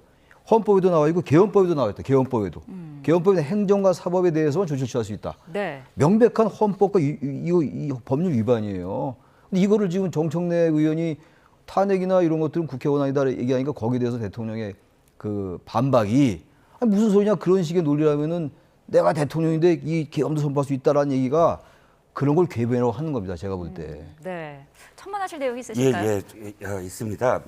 헌법에도 나와 있고 계엄법에도 나와 있다. 계엄법에도. 계엄법에는 행정과 사법에 대해서만 조치를 취할 수 있다. 네. 명백한 헌법과 이 법률 위반이에요. 근데 이거를 지금 정청래 의원이 탄핵이나 이런 것들은 국회 권한이다 얘기하니까 거기에 대해서 대통령의 그 반박이 아니 무슨 소리냐 그런 식의 논리라면은 내가 대통령인데 이 계엄도 선포할 수 있다라는 얘기가 그런 걸 궤변이라고 하는 겁니다. 제가 볼 때. 네. 첨언하실 내용이 있으실까요? 있습니다.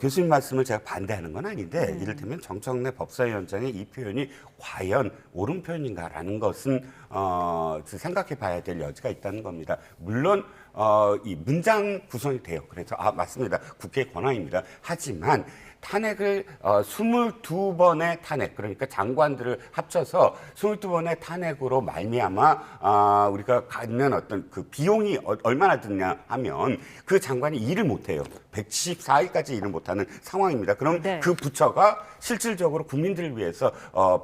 교수님 말씀을 제가 반대하는 건 아닌데 이를테면 정청래 법사위원장의 이 표현이 과연 옳은 표현인가라는 것은 생각해 봐야 될 여지가 있다는 겁니다. 물론 이 문장 구성이 돼요. 그래서 맞습니다. 국회의 권한입니다. 하지만 탄핵을 22번의 탄핵, 그러니까 장관들을 합쳐서 22번의 탄핵으로 말미암아 우리가 갖는 어떤 그 비용이 얼마나 드냐 하면 그 장관이 일을 못해요. 174일까지 일을 못하는 상황입니다. 그럼 그 부처가 실질적으로 국민들을 위해서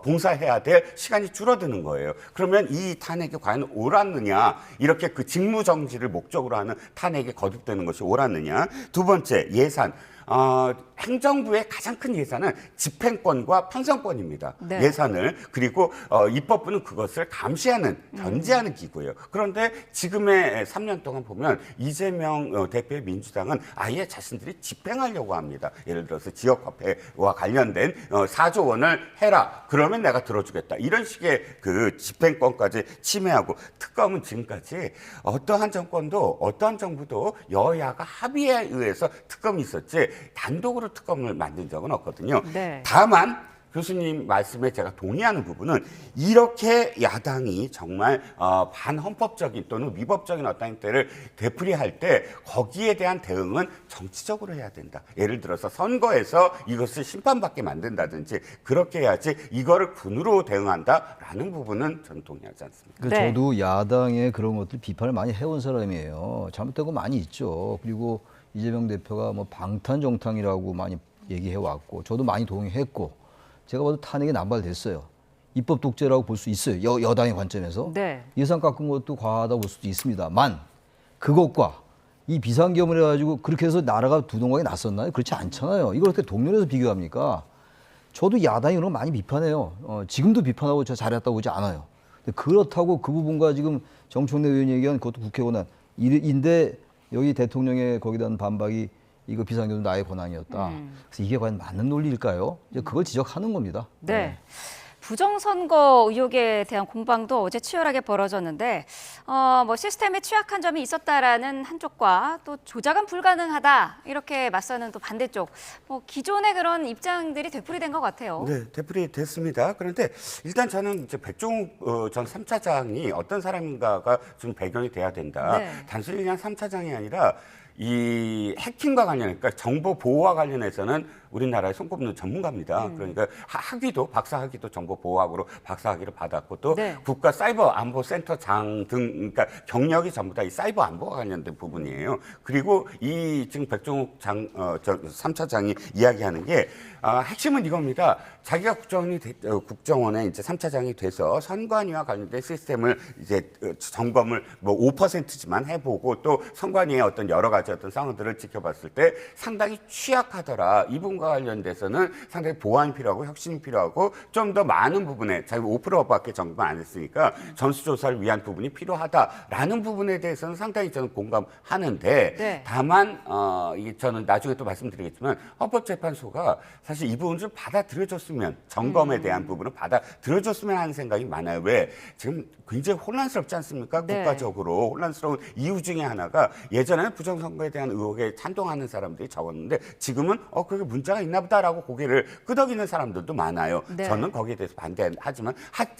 봉사해야 될 시간이 줄어드는 거예요. 그러면 이 탄핵이 과연 옳았느냐, 이렇게 그 직무 정지를 목적으로 하는 탄핵에 거듭되는 것이 옳았느냐. 두 번째, 예산. 행정부의 가장 큰 예산은 집행권과 편성권입니다. 네. 예산을. 그리고 입법부는 그것을 감시하는, 견제하는 기구예요. 그런데 지금의 3년 동안 보면 이재명 대표의 민주당은 아예 자신들이 집행하려고 합니다. 예를 들어서 지역화폐와 관련된 4조 원을 해라. 그러면 내가 들어주겠다. 이런 식의 그 집행권까지 침해하고, 특검은 지금까지 어떠한 정권도 어떠한 정부도 여야가 합의에 의해서 특검이 있었지 단독으로 특검을 만든 적은 없거든요. 네. 다만 교수님 말씀에 제가 동의하는 부분은 이렇게 야당이 정말 반헌법적인 또는 위법적인 어떤 행태를 되풀이할 때 거기에 대한 대응은 정치적으로 해야 된다. 예를 들어서 선거에서 이것을 심판받게 만든다든지 그렇게 해야지 이거를 군으로 대응한다라는 부분은 저는 동의하지 않습니다. 네. 저도 야당의 그런 것들 비판을 많이 해온 사람이에요. 잘못된 거 많이 있죠. 그리고 이재명 대표가 뭐 방탄정탕이라고 많이 얘기해 왔고 저도 많이 동의했고 제가 봐도 탄핵이 남발됐어요. 입법 독재라고 볼 수 있어요. 여당의 관점에서. 네. 예산 깎은 것도 과하다고 볼 수도 있습니다만 그것과 이 비상계엄을 해가지고 그렇게 해서 나라가 두동강에 났었나요? 그렇지 않잖아요. 이걸 어떻게 동렬해서 비교합니까? 저도 야당이 그런 거 많이 비판해요. 지금도 비판하고 저 잘했다고 보지 않아요. 근데 그렇다고 그 부분과 지금 정청래 의원이 얘기한 그것도 국회 권한인데 여기 대통령의 거기에 대한 반박이 이거 비상계엄은 나의 권한이었다. 그래서 이게 과연 맞는 논리일까요? 이제 그걸 지적하는 겁니다. 네. 부정선거 의혹에 대한 공방도 어제 치열하게 벌어졌는데 시스템에 취약한 점이 있었다라는 한쪽과 또 조작은 불가능하다 이렇게 맞서는 또 반대쪽 기존의 그런 입장들이 되풀이된 것 같아요. 네, 되풀이 됐습니다. 그런데 일단 저는 이제 백종욱 전 3차장이 어떤 사람인가가 좀 배경이 돼야 된다. 네. 단순히 그냥 3차장이 아니라 이 해킹과 관련, 그러니까 정보 보호와 관련해서는 우리나라에 손꼽는 전문가입니다. 그러니까 학위도 박사 학위도 정보보호학으로 박사 학위를 받았고 또 네. 국가 사이버 안보센터장 등 그러니까 경력이 전부 다 이 사이버 안보와 관련된 부분이에요. 그리고 이 지금 백종욱 3차장이 이야기하는 게 핵심은 이겁니다. 자기가 국정원에 이제 3차장이 돼서 선관위와 관련된 시스템을 이제 점검을 뭐 5%지만 해보고 또 선관위의 어떤 여러 가지 어떤 상황들을 지켜봤을 때 상당히 취약하더라. 이 부분과 관련돼서는 상당히 보완이 필요하고 혁신이 필요하고 좀 더 많은 부분에 자기 5%밖에 점검 안 했으니까 전수조사를 위한 부분이 필요하다라는 부분에 대해서는 상당히 저는 공감하는데 네. 다만 이게 저는 나중에 또 말씀드리겠지만 헌법재판소가 사실 이 부분을 받아들여줬으면 점검에 대한 부분을 받아들여줬으면 하는 생각이 많아요. 왜? 지금 굉장히 혼란스럽지 않습니까? 네. 국가적으로 혼란스러운 이유 중에 하나가 예전에는 부정선거에 대한 의혹에 찬동하는 사람들이 적었는데 지금은 그게 문제가 있나 보다라고 고개를 끄덕이는 사람들도 많아요. 네. 저는 거기에 대해서 반대하지만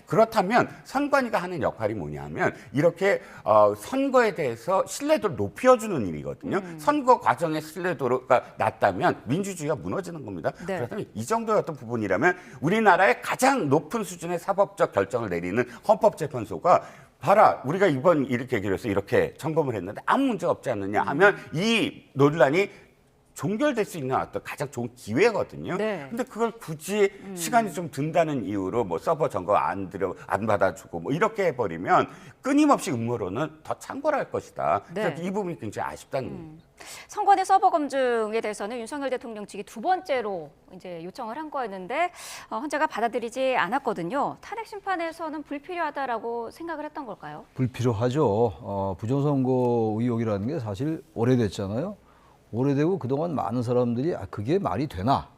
그렇다면 선관위가 하는 역할이 뭐냐면 이렇게 선거에 대해서 신뢰도를 높여주는 일이거든요. 선거 과정의 신뢰도가 낮다면 민주주의가 무너지는 겁니다. 네. 그렇다면 이 정도의 어떤 부분이라면 우리나라의 가장 높은 수준의 사법적 결정을 내리는 헌법재판소가 봐라, 우리가 이번 이렇게 계기로 해서 이렇게 점검을 했는데 아무 문제가 없지 않느냐 하면 이 논란이 종결될 수 있는 어떤 가장 좋은 기회거든요. 네. 근데 그걸 굳이 시간이 좀 든다는 이유로 뭐 서버 점검 안 받아주고 뭐 이렇게 해버리면 끊임없이 음모론은 더 창궐할 것이다. 네. 그래서 이 부분이 굉장히 아쉽다는 선관위 서버 검증에 대해서는 윤석열 대통령 측이 두 번째로 이제 요청을 한 거였는데 헌재가 받아들이지 않았거든요. 탄핵 심판에서는 불필요하다라고 생각을 했던 걸까요? 불필요하죠. 부정선거 의혹이라는 게 사실 오래됐잖아요. 오래되고 그동안 많은 사람들이 그게 말이 되나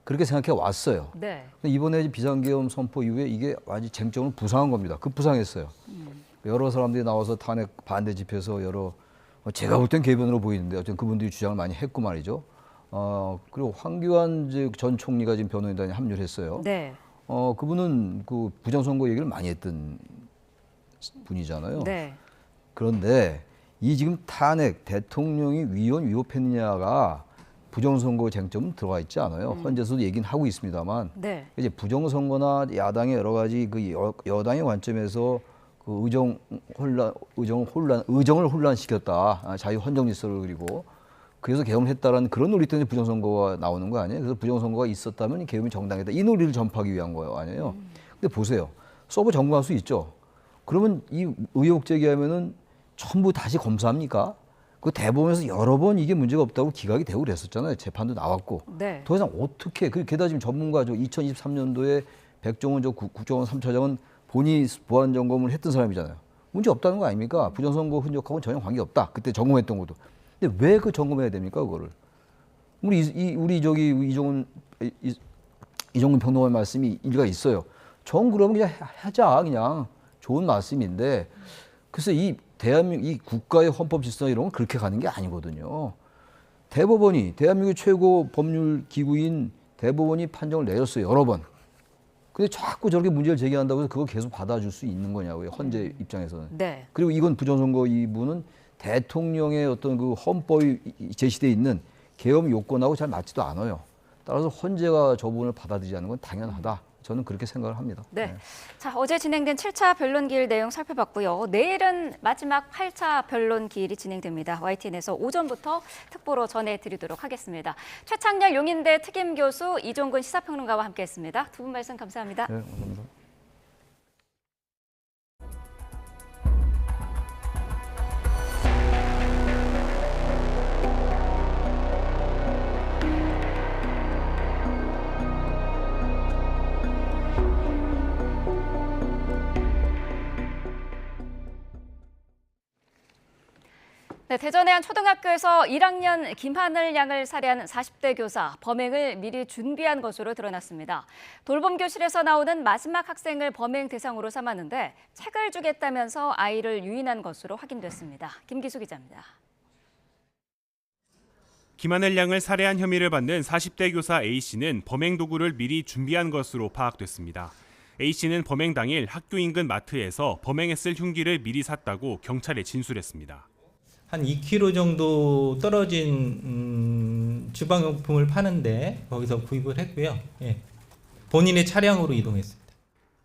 그렇게 생각해 왔어요. 네. 근데 이번에 비상계엄 선포 이후에 이게 완전 쟁점을 부상한 겁니다. 급부상했어요. 여러 사람들이 나와서 탄핵 반대 집회에서 제가 볼 땐 개변으로 보이는데 어쨌든 그분들이 주장을 많이 했고 말이죠. 그리고 황교안 전 총리가 지금 변호인단에 합류를 했어요. 네. 그분은 그 부정선거 얘기를 많이 했던 분이잖아요. 네. 그런데 이 지금 탄핵 대통령이 위헌위법했느냐가 부정선거 쟁점은 들어가 있지 않아요. 헌재에서도 얘기는 하고 있습니다만 네. 이제 부정선거나 야당의 여러 가지 그 여당의 관점에서 그 의정을 혼란시켰다. 자유 헌정 질서를 그리고 그래서 개헌을 했다라는 그런 논리 때문에 부정선거가 나오는 거 아니에요? 그래서 부정선거가 있었다면 개헌이 정당했다. 이 논리를 전파하기 위한 거예요, 아니에요? 근데 보세요. 서버 점검할 수 있죠. 그러면 이 의혹 제기하면은 전부 다시 검사합니까? 그 대법원에서 여러 번 이게 문제가 없다고 기각이 되고 그랬었잖아요. 재판도 나왔고. 네. 더 이상 어떻게 게다가 지금 전문가 2023년도에 백종원 국정원 3차장은 본인이 보안 점검을 했던 사람이잖아요. 문제 없다는 거 아닙니까? 부정선거 흔적하고는 전혀 관계 없다. 그때 점검했던 것도. 근데 왜 그 점검해야 됩니까, 그거를? 우리 이종근 평론가의 말씀이 일리가 있어요. 그러면 그냥 하자, 그냥 좋은 말씀인데. 그래서 이 국가의 헌법 질서 이런 건 그렇게 가는 게 아니거든요. 대한민국 최고 법률 기구인 대법원이 판정을 내렸어요, 여러 번. 근데 자꾸 저렇게 문제를 제기한다고 해서 그거 계속 받아줄 수 있는 거냐고요, 헌재 입장에서는. 네. 그리고 이건 부정선거 이부는 대통령의 어떤 그 헌법이 제시되어 있는 계엄 요건하고 잘 맞지도 않아요. 따라서 헌재가 저 부분을 받아들이지 않는 건 당연하다. 저는 그렇게 생각을 합니다. 네. 자, 어제 진행된 7차 변론기일 내용 살펴봤고요. 내일은 마지막 8차 변론기일이 진행됩니다. YTN에서 오전부터 특보로 전해드리도록 하겠습니다. 최창렬 용인대 특임교수, 이종근 시사평론가와 함께했습니다. 두 분 말씀 감사합니다. 네, 감사합니다. 네, 대전의 한 초등학교에서 1학년 김하늘 양을 살해한 40대 교사, 범행을 미리 준비한 것으로 드러났습니다. 돌봄 교실에서 나오는 마지막 학생을 범행 대상으로 삼았는데 책을 주겠다면서 아이를 유인한 것으로 확인됐습니다. 김기수 기자입니다. 김하늘 양을 살해한 혐의를 받는 40대 교사 A씨는 범행 도구를 미리 준비한 것으로 파악됐습니다. A씨는 범행 당일 학교 인근 마트에서 범행했을 흉기를 미리 샀다고 경찰에 진술했습니다. 한 2km 정도 떨어진 주방용품을 파는데 거기서 구입을 했고요. 예. 본인의 차량으로 이동했습니다.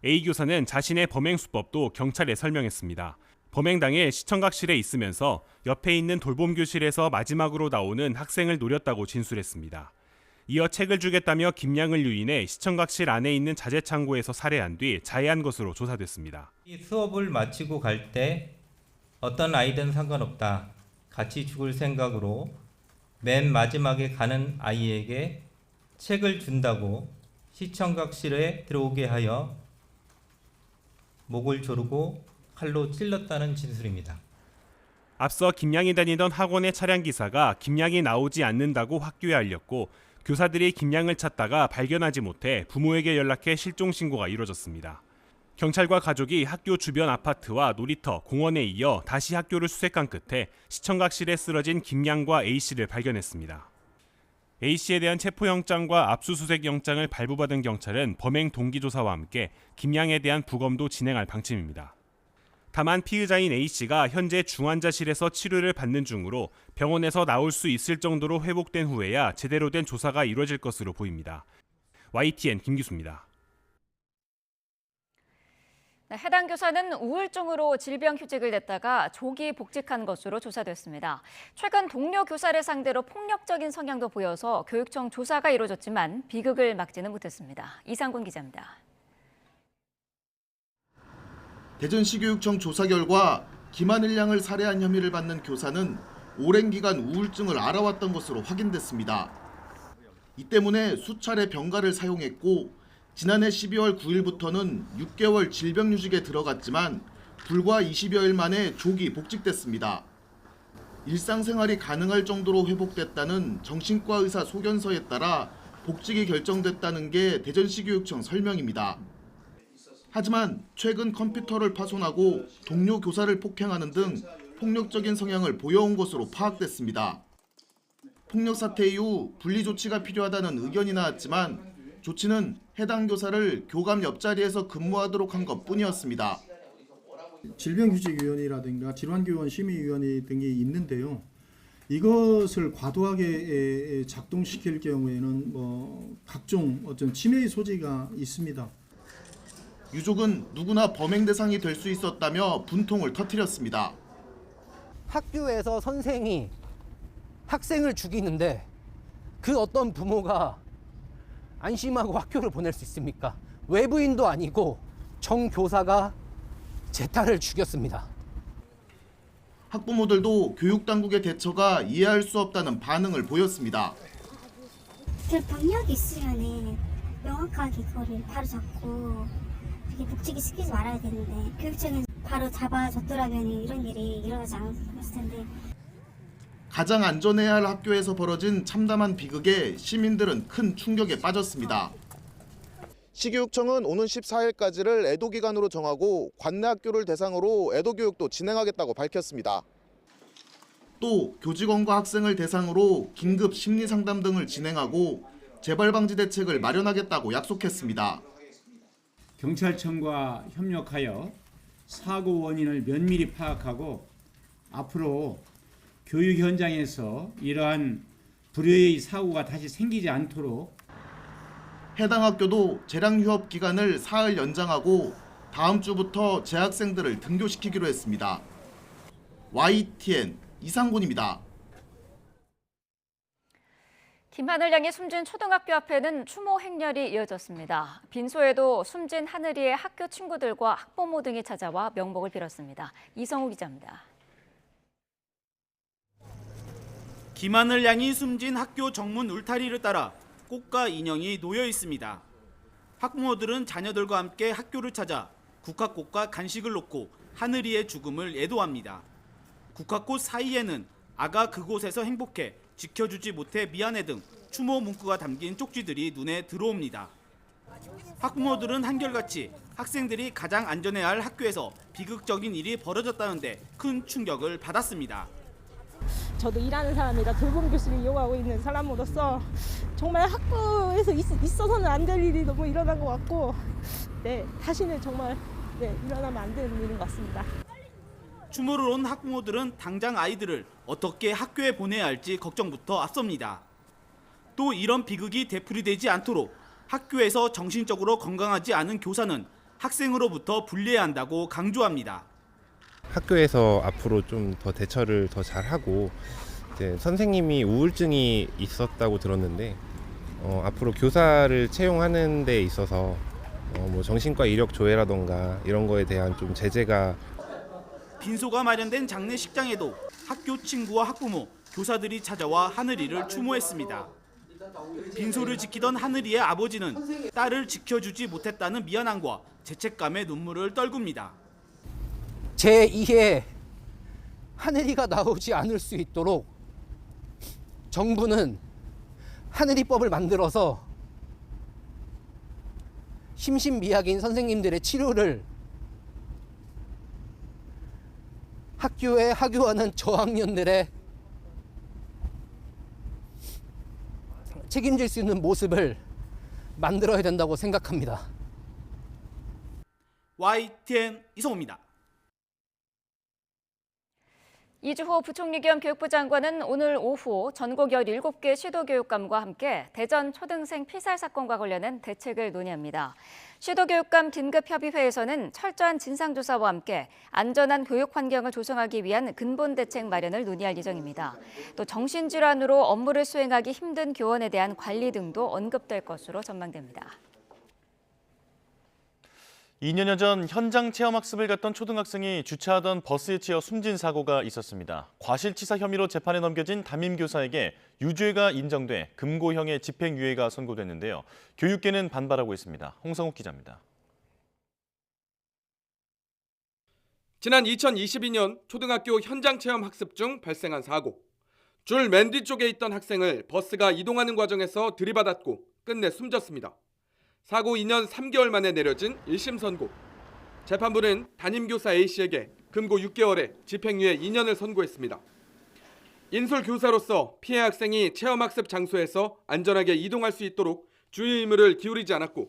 A 교사는 자신의 범행 수법도 경찰에 설명했습니다. 범행 당일 시청각실에 있으면서 옆에 있는 돌봄 교실에서 마지막으로 나오는 학생을 노렸다고 진술했습니다. 이어 책을 주겠다며 김양을 유인해 시청각실 안에 있는 자재 창고에서 살해한 뒤 자해한 것으로 조사됐습니다. 이 수업을 마치고 갈 때 어떤 아이든 상관없다. 같이 죽을 생각으로 맨 마지막에 가는 아이에게 책을 준다고 시청각실에 들어오게 하여 목을 조르고 칼로 찔렀다는 진술입니다. 앞서 김양이 다니던 학원의 차량 기사가 김양이 나오지 않는다고 학교에 알렸고 교사들이 김양을 찾다가 발견하지 못해 부모에게 연락해 실종 신고가 이루어졌습니다. 경찰과 가족이 학교 주변 아파트와 놀이터, 공원에 이어 다시 학교를 수색한 끝에 시청각실에 쓰러진 김양과 A씨를 발견했습니다. A씨에 대한 체포영장과 압수수색 영장을 발부받은 경찰은 범행 동기 조사와 함께 김양에 대한 부검도 진행할 방침입니다. 다만 피의자인 A씨가 현재 중환자실에서 치료를 받는 중으로 병원에서 나올 수 있을 정도로 회복된 후에야 제대로 된 조사가 이루어질 것으로 보입니다. YTN 김기수입니다. 해당 교사는 우울증으로 질병휴직을 냈다가 조기 복직한 것으로 조사됐습니다. 최근 동료 교사를 상대로 폭력적인 성향도 보여서 교육청 조사가 이루어졌지만 비극을 막지는 못했습니다. 이상군 기자입니다. 대전시교육청 조사 결과 김하늘 양을 살해한 혐의를 받는 교사는 오랜 기간 우울증을 앓아왔던 것으로 확인됐습니다. 이 때문에 수차례 병가를 사용했고 지난해 12월 9일부터는 6개월 질병휴직에 들어갔지만 불과 20여일 만에 조기 복직됐습니다. 일상생활이 가능할 정도로 회복됐다는 정신과 의사 소견서에 따라 복직이 결정됐다는 게 대전시교육청 설명입니다. 하지만 최근 컴퓨터를 파손하고 동료 교사를 폭행하는 등 폭력적인 성향을 보여온 것으로 파악됐습니다. 폭력 사태 이후 분리 조치가 필요하다는 의견이 나왔지만 조치는 해당 교사를 교감 옆자리에서 근무하도록 한 것뿐이었습니다. 질병휴직위원회라든가 질환교원심의위원회 등이 있는데요. 이것을 과도하게 작동시킬 경우에는 각종 어떤 침해의 소지가 있습니다. 유족은 누구나 범행 대상이 될 수 있었다며 분통을 터뜨렸습니다. 학교에서 선생이 학생을 죽이는데 그 어떤 부모가 안심하고 학교를 보낼 수 있습니까? 외부인도 아니고 정교사가 제 딸을 죽였습니다. 학부모들도 교육당국의 대처가 이해할 수 없다는 반응을 보였습니다. 그 병력이 있으면 명확하게 그거를 바로 잡고 그렇게 복직이 시키지 말아야 되는데 교육청에서 바로 잡아줬더라면 이런 일이 일어나지 않았을 텐데. 가장 안전해야 할 학교에서 벌어진 참담한 비극에 시민들은 큰 충격에 빠졌습니다. 시교육청은 오는 14일까지를 애도기간으로 정하고 관내 학교를 대상으로 애도교육도 진행하겠다고 밝혔습니다. 또 교직원과 학생을 대상으로 긴급 심리상담 등을 진행하고 재발방지 대책을 마련하겠다고 약속했습니다. 경찰청과 협력하여 사고 원인을 면밀히 파악하고 앞으로 교육 현장에서 이러한 불효의 사고가 다시 생기지 않도록 해당 학교도 재량 휴업 기간을 사흘 연장하고 다음 주부터 재학생들을 등교시키기로 했습니다. YTN 이상곤입니다. 김하늘 양이 숨진 초등학교 앞에는 추모 행렬이 이어졌습니다. 빈소에도 숨진 하늘이의 학교 친구들과 학부모 등이 찾아와 명복을 빌었습니다. 이성우 기자입니다. 김하늘 양이 숨진 학교 정문 울타리를 따라 꽃과 인형이 놓여 있습니다. 학부모들은 자녀들과 함께 학교를 찾아 국화꽃과 간식을 놓고 하늘이의 죽음을 애도합니다. 국화꽃 사이에는 아가 그곳에서 행복해 지켜주지 못해 미안해 등 추모 문구가 담긴 쪽지들이 눈에 들어옵니다. 학부모들은 한결같이 학생들이 가장 안전해야 할 학교에서 비극적인 일이 벌어졌다는데 큰 충격을 받았습니다. 저도 일하는 사람이라 돌봄 교실을 이용하고 있는 사람으로서 정말 학교에서 있어서는 안 될 일이 너무 일어난 것 같고 다시는 정말 일어나면 안 되는 일인 것 같습니다. 추모를 온 학부모들은 당장 아이들을 어떻게 학교에 보내야 할지 걱정부터 앞섭니다. 또 이런 비극이 되풀이되지 않도록 학교에서 정신적으로 건강하지 않은 교사는 학생으로부터 분리해야 한다고 강조합니다. 학교에서 앞으로 좀 더 대처를 더 잘하고 이제 선생님이 우울증이 있었다고 들었는데 앞으로 교사를 채용하는 데 있어서 뭐 정신과 이력 조회라던가 이런 거에 대한 좀 제재가 빈소가 마련된 장례식장에도 학교 친구와 학부모, 교사들이 찾아와 하늘이를 추모했습니다. 빈소를 지키던 하늘이의 아버지는 딸을 지켜주지 못했다는 미안함과 죄책감에 눈물을 떨굽니다. 제2의 하늘이가 나오지 않을 수 있도록 정부는 하늘이법을 만들어서 심신미약인 선생님들의 치료를 학교에 하교하는 저학년들의 책임질 수 있는 모습을 만들어야 된다고 생각합니다. YTN 이성호입니다. 이주호 부총리 겸 교육부 장관은 오늘 오후 전국 17개 시도교육감과 함께 대전 초등생 피살 사건과 관련한 대책을 논의합니다. 시도교육감 긴급협의회에서는 철저한 진상조사와 함께 안전한 교육 환경을 조성하기 위한 근본 대책 마련을 논의할 예정입니다. 또 정신질환으로 업무를 수행하기 힘든 교원에 대한 관리 등도 언급될 것으로 전망됩니다. 2년여 전 현장 체험학습을 갔던 초등학생이 주차하던 버스에 치여 숨진 사고가 있었습니다. 과실치사 혐의로 재판에 넘겨진 담임교사에게 유죄가 인정돼 금고형의 집행유예가 선고됐는데요. 교육계는 반발하고 있습니다. 홍성욱 기자입니다. 지난 2022년 초등학교 현장 체험학습 중 발생한 사고. 줄 맨 뒤쪽에 있던 학생을 버스가 이동하는 과정에서 들이받았고 끝내 숨졌습니다. 사고 2년 3개월 만에 내려진 1심 선고. 재판부는 담임교사 A씨에게 금고 6개월에 집행유예 2년을 선고했습니다. 인솔교사로서 피해 학생이 체험학습 장소에서 안전하게 이동할 수 있도록 주의 의무를 기울이지 않았고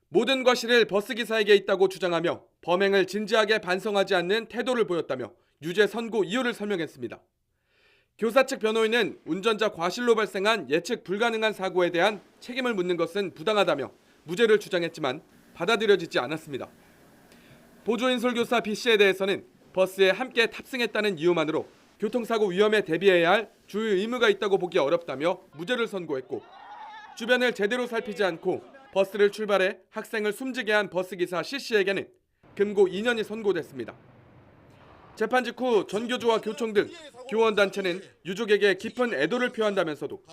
모든 과실을 버스기사에게 있다고 주장하며 범행을 진지하게 반성하지 않는 태도를 보였다며 유죄 선고 이유를 설명했습니다. 교사 측 변호인은 운전자 과실로 발생한 예측 불가능한 사고에 대한 책임을 묻는 것은 부당하다며 무죄를 주장했지만 받아들여지지 않았습니다. 보조인솔교사 B씨에 대해서는 버스에 함께 탑승했다는 이유만으로 교통사고 위험에 대비해야 할 주의 의무가 있다고 보기 어렵다며 무죄를 선고했고 주변을 제대로 살피지 않고 버스를 출발해 학생을 숨지게 한 버스기사 C씨에게는 금고 2년이 선고됐습니다. 재판 직후 전교조와 교총 등 교원단체는 유족에게 깊은 애도를 표한다면서도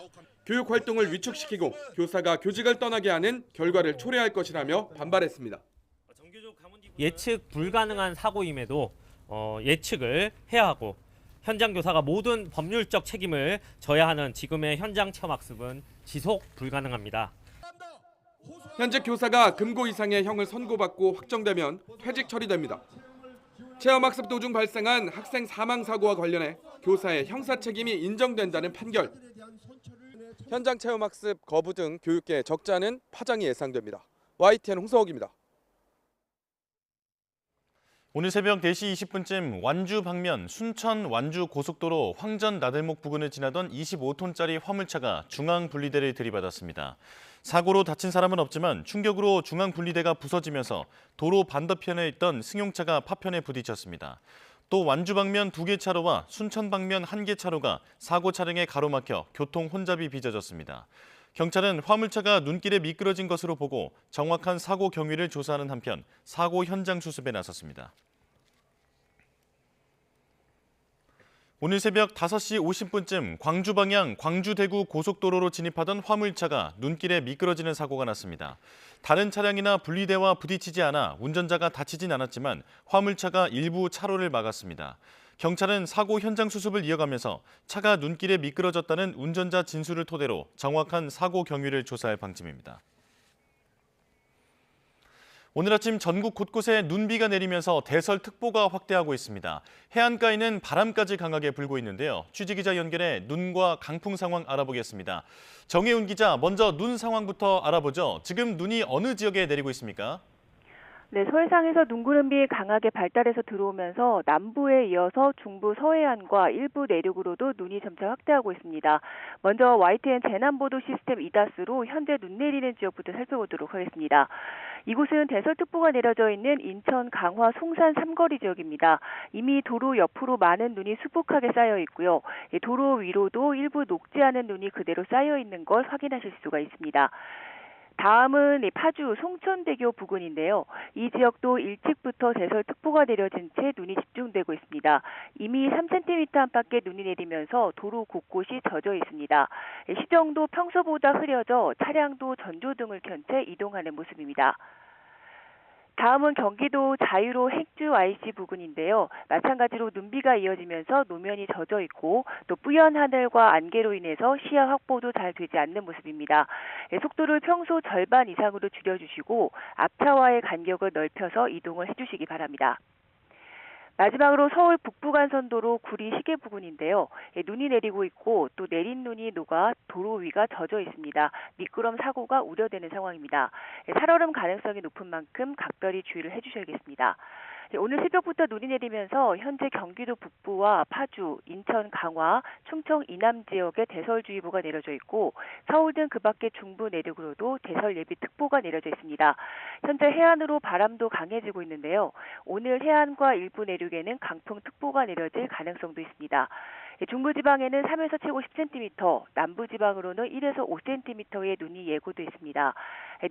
교육활동을 위축시키고 교사가 교직을 떠나게 하는 결과를 초래할 것이라며 반발했습니다. 예측 불가능한 사고임에도 예측을 해야 하고 현장 교사가 모든 법률적 책임을 져야 하는 지금의 현장 체험학습은 지속 불가능합니다. 현직 교사가 금고 이상의 형을 선고받고 확정되면 퇴직 처리됩니다. 체험학습 도중 발생한 학생 사망 사고와 관련해 교사의 형사 책임이 인정된다는 판결. 현장 체험학습 거부 등 교육계의 적잖은 파장이 예상됩니다. YTN 홍성욱입니다. 오늘 새벽 4시 20분쯤 완주 방면 순천 완주 고속도로 황전 나들목 부근을 지나던 25톤짜리 화물차가 중앙 분리대를 들이받았습니다. 사고로 다친 사람은 없지만 충격으로 중앙 분리대가 부서지면서 도로 반대편에 있던 승용차가 파편에 부딪혔습니다. 또 완주 방면 2개 차로와 순천 방면 1개 차로가 사고 차량에 가로막혀 교통 혼잡이 빚어졌습니다. 경찰은 화물차가 눈길에 미끄러진 것으로 보고 정확한 사고 경위를 조사하는 한편 사고 현장 수습에 나섰습니다. 오늘 새벽 5시 50분쯤 광주 방향 광주-대구 고속도로로 진입하던 화물차가 눈길에 미끄러지는 사고가 났습니다. 다른 차량이나 분리대와 부딪히지 않아 운전자가 다치진 않았지만 화물차가 일부 차로를 막았습니다. 경찰은 사고 현장 수습을 이어가면서 차가 눈길에 미끄러졌다는 운전자 진술을 토대로 정확한 사고 경위를 조사할 방침입니다. 오늘 아침 전국 곳곳에 눈비가 내리면서 대설특보가 확대하고 있습니다. 해안가에는 바람까지 강하게 불고 있는데요. 취재기자 연결해 눈과 강풍 상황 알아보겠습니다. 정혜운 기자, 먼저 눈 상황부터 알아보죠. 지금 눈이 어느 지역에 내리고 있습니까? 네, 서해상에서 눈구름이 강하게 발달해서 들어오면서 남부에 이어서 중부 서해안과 일부 내륙으로도 눈이 점차 확대하고 있습니다. 먼저 YTN 재난보도 시스템 이다스로 현재 눈 내리는 지역부터 살펴보도록 하겠습니다. 이곳은 대설특보가 내려져 있는 인천, 강화, 송산 삼거리 지역입니다. 이미 도로 옆으로 많은 눈이 수북하게 쌓여 있고요. 도로 위로도 일부 녹지 않은 눈이 그대로 쌓여 있는 걸 확인하실 수가 있습니다. 다음은 파주 송천대교 부근인데요. 이 지역도 일찍부터 대설특보가 내려진 채 눈이 집중되고 있습니다. 이미 3cm 안팎의 눈이 내리면서 도로 곳곳이 젖어 있습니다. 시정도 평소보다 흐려져 차량도 전조등을 켠 채 이동하는 모습입니다. 다음은 경기도 자유로 핵주 IC 부근인데요. 마찬가지로 눈비가 이어지면서 노면이 젖어 있고 또 뿌연 하늘과 안개로 인해서 시야 확보도 잘 되지 않는 모습입니다. 속도를 평소 절반 이상으로 줄여주시고 앞차와의 간격을 넓혀서 이동을 해주시기 바랍니다. 마지막으로 서울 북부간선도로 구리 시계 부근인데요. 눈이 내리고 있고 또 내린 눈이 녹아 도로 위가 젖어 있습니다. 미끄럼 사고가 우려되는 상황입니다. 살얼음 가능성이 높은 만큼 각별히 주의를 해주셔야겠습니다. 오늘 새벽부터 눈이 내리면서 현재 경기도 북부와 파주, 인천, 강화, 충청 이남 지역에 대설주의보가 내려져 있고 서울 등 그밖의 중부 내륙으로도 대설 예비 특보가 내려져 있습니다. 현재 해안으로 바람도 강해지고 있는데요. 오늘 해안과 일부 내륙에는 강풍특보가 내려질 가능성도 있습니다. 중부지방에는 3에서 최고 10cm, 남부지방으로는 1에서 5cm의 눈이 예고돼 있습니다.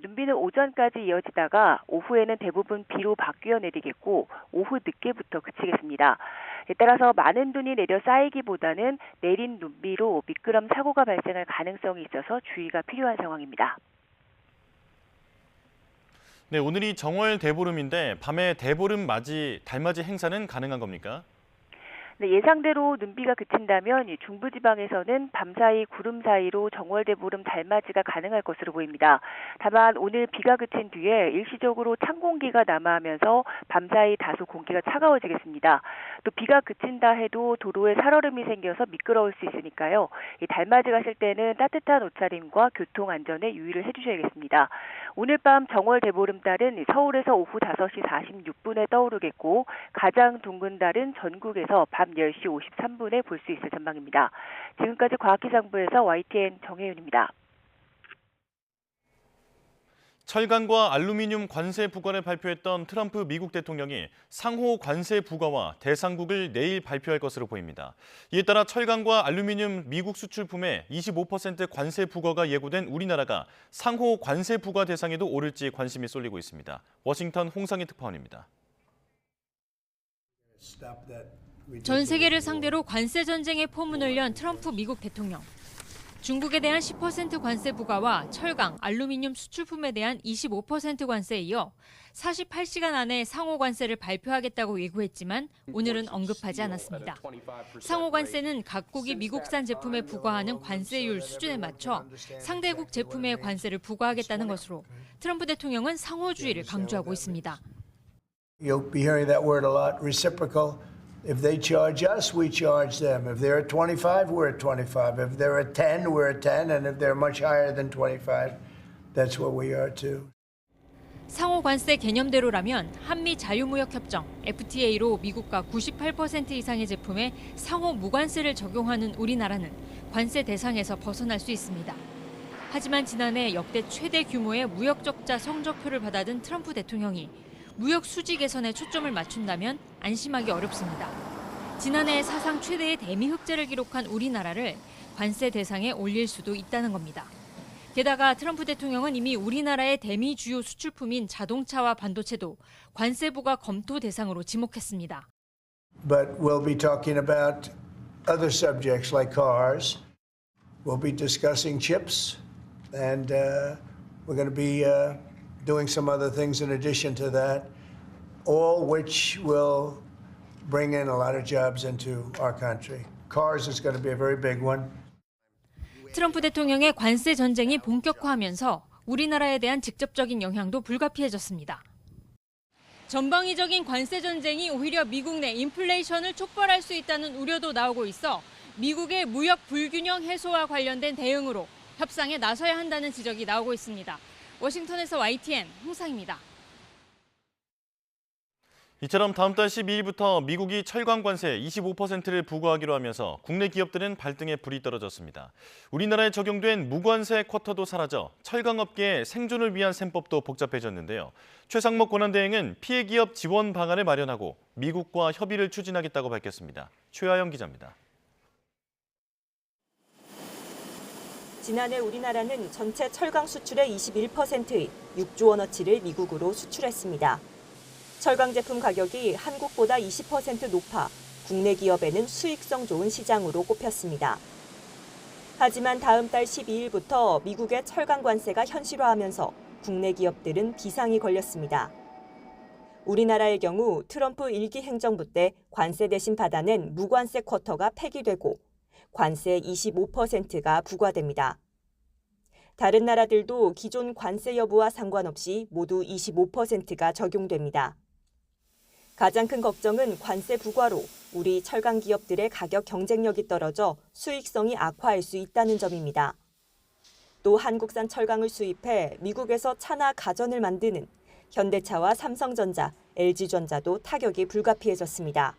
눈비는 오전까지 이어지다가 오후에는 대부분 비로 바뀌어 내리겠고 오후 늦게부터 그치겠습니다. 따라서 많은 눈이 내려 쌓이기보다는 내린 눈비로 미끄럼 사고가 발생할 가능성이 있어서 주의가 필요한 상황입니다. 네, 오늘이 정월 대보름인데 밤에 대보름 맞이 달맞이 행사는 가능한 겁니까? 네, 예상대로 눈비가 그친다면 중부지방에서는 밤사이 구름 사이로 정월대보름 달맞이가 가능할 것으로 보입니다. 다만 오늘 비가 그친 뒤에 일시적으로 찬 공기가 남하하면서 밤사이 다소 공기가 차가워지겠습니다. 또 비가 그친다 해도 도로에 살얼음이 생겨서 미끄러울 수 있으니까요. 이 달맞이 가실 때는 따뜻한 옷차림과 교통안전에 유의를 해주셔야겠습니다. 오늘 밤 정월대보름달은 서울에서 오후 5시 46분에 떠오르겠고 가장 둥근 달은 전국에서 밤 10시 53분에 볼 수 있을 전망입니다. 지금까지 과학기상부에서 YTN 정혜윤입니다. 철강과 알루미늄 관세 부과를 발표했던 트럼프 미국 대통령이 상호 관세 부과와 대상국을 내일 발표할 것으로 보입니다. 이에 따라 철강과 알루미늄 미국 수출품에 25% 관세 부과가 예고된 우리나라가 상호 관세 부과 대상에도 오를지 관심이 쏠리고 있습니다. 워싱턴 홍상희 특파원입니다. 전 세계를 상대로 관세 전쟁의 포문을 연 트럼프 미국 대통령. 중국에 대한 10% 관세 부과와 철강, 알루미늄 수출품에 대한 25% 관세에 이어 48시간 안에 상호 관세를 발표하겠다고 예고했지만 오늘은 언급하지 않았습니다. 상호 관세는 각국이 미국산 제품에 부과하는 관세율 수준에 맞춰 상대국 제품에 관세를 부과하겠다는 것으로 트럼프 대통령은 상호주의를 강조하고 있습니다. You'll be hearing that word a lot, reciprocal. If they charge us, we charge them. If they're at 25, we're at 25. If they're at 10, we're at 10. And if they're much higher than 25, that's what we are too. 상호 관세 개념대로라면 한미 자유무역협정 FTA로 미국과 98% 이상의 제품에 상호 무관세를 적용하는 우리나라는 관세 대상에서 벗어날 수 있습니다. 하지만 지난해 역대 최대 규모의 무역 적자 성적표를 받아든 트럼프 대통령이 무역 수지 개선에 초점을 맞춘다면 안심하기 어렵습니다. 지난해 사상 최대의 대미 흑자를 기록한 우리나라를 관세 대상에 올릴 수도 있다는 겁니다. 게다가 트럼프 대통령은 이미 우리나라의 대미 주요 수출품인 자동차와 반도체도 관세 부과 검토 대상으로 지목했습니다. But we'll be talking about other subjects like cars. We'll be discussing chips, and we're going to be doing some other things in addition to that, all which will bring in a lot of jobs into our country. Cars is going to be a very big one. 트럼프 대통령의 관세 전쟁이 본격화하면서 우리나라에 대한 직접적인 영향도 불가피해졌습니다. 전방위적인 관세 전쟁이 오히려 미국 내 인플레이션을 촉발할 수 있다는 우려도 나오고 있어 미국의 무역 불균형 해소와 관련된 대응으로 협상에 나서야 한다는 지적이 나오고 있습니다. 워싱턴에서 YTN 홍상입니다. 이처럼 다음 달 12일부터 미국이 철강 관세 25%를 부과하기로 하면서 국내 기업들은 발등에 불이 떨어졌습니다. 우리나라에 적용된 무관세 쿼터도 사라져 철강업계의 생존을 위한 셈법도 복잡해졌는데요. 최상목 권한대행은 피해 기업 지원 방안을 마련하고 미국과 협의를 추진하겠다고 밝혔습니다. 최하영 기자입니다. 지난해 우리나라는 전체 철강 수출의 21%의 6조 원어치를 미국으로 수출했습니다. 철강 제품 가격이 한국보다 20% 높아 국내 기업에는 수익성 좋은 시장으로 꼽혔습니다. 하지만 다음 달 12일부터 미국의 철강 관세가 현실화하면서 국내 기업들은 비상이 걸렸습니다. 우리나라의 경우 트럼프 1기 행정부 때 관세 대신 받아낸 무관세 쿼터가 폐기되고 관세 25%가 부과됩니다. 다른 나라들도 기존 관세 여부와 상관없이 모두 25%가 적용됩니다. 가장 큰 걱정은 관세 부과로 우리 철강 기업들의 가격 경쟁력이 떨어져 수익성이 악화할 수 있다는 점입니다. 또 한국산 철강을 수입해 미국에서 차나 가전을 만드는 현대차와 삼성전자, LG전자도 타격이 불가피해졌습니다.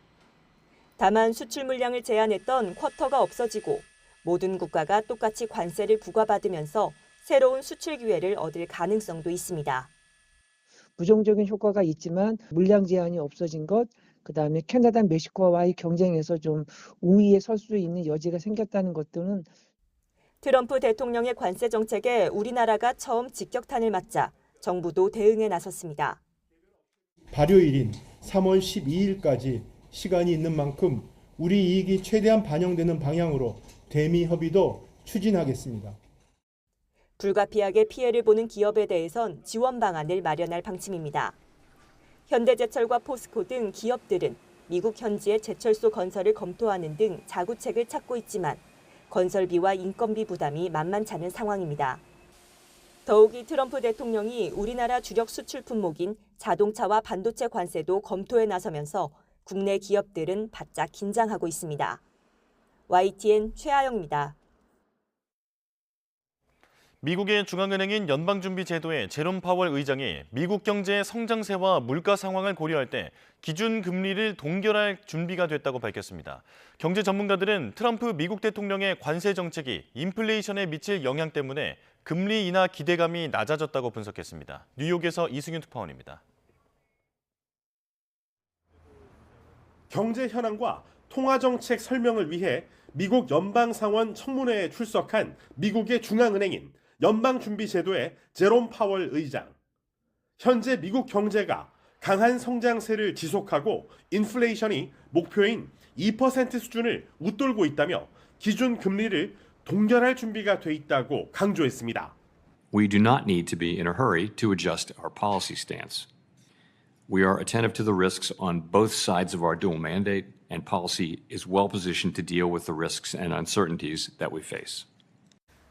다만 수출 물량을 제한했던 쿼터가 없어지고 모든 국가가 똑같이 관세를 부과받으면서 새로운 수출 기회를 얻을 가능성도 있습니다. 부정적인 효과가 있지만 물량 제한이 없어진 것, 그다음에 캐나다, 멕시코와의 경쟁에서 좀 우위에 설 수 있는 여지가 생겼다는 것들은 트럼프 대통령의 관세 정책에 우리나라가 처음 직격탄을 맞자 정부도 대응에 나섰습니다. 발효일인 3월 12일까지 시간이 있는 만큼 우리 이익이 최대한 반영되는 방향으로 대미 협의도 추진하겠습니다. 불가피하게 피해를 보는 기업에 대해선 지원 방안을 마련할 방침입니다. 현대제철과 포스코 등 기업들은 미국 현지의 제철소 건설을 검토하는 등 자구책을 찾고 있지만 건설비와 인건비 부담이 만만찮은 상황입니다. 더욱이 트럼프 대통령이 우리나라 주력 수출 품목인 자동차와 반도체 관세도 검토에 나서면서 국내 기업들은 바짝 긴장하고 있습니다. YTN 최하영입니다. 미국의 중앙은행인 연방준비제도의 제롬 파월 의장이 미국 경제의 성장세와 물가 상황을 고려할 때 기준 금리를 동결할 준비가 됐다고 밝혔습니다. 경제 전문가들은 트럼프 미국 대통령의 관세 정책이 인플레이션에 미칠 영향 때문에 금리 인하 기대감이 낮아졌다고 분석했습니다. 뉴욕에서 이승윤 특파원입니다. 경제 현황과 통화정책 설명을 위해 미국 연방상원 청문회에 출석한 미국의 중앙은행인 연방준비제도의 제롬 파월 의장. 현재 미국 경제가 강한 성장세를 지속하고 인플레이션이 목표인 2% 수준을 웃돌고 있다며 기준 금리를 동결할 준비가 돼 있다고 강조했습니다. We do not need to be in a hurry to adjust our policy stance. We are attentive to the risks on both sides of our dual mandate, and policy is well positioned to deal with the risks and uncertainties that we face.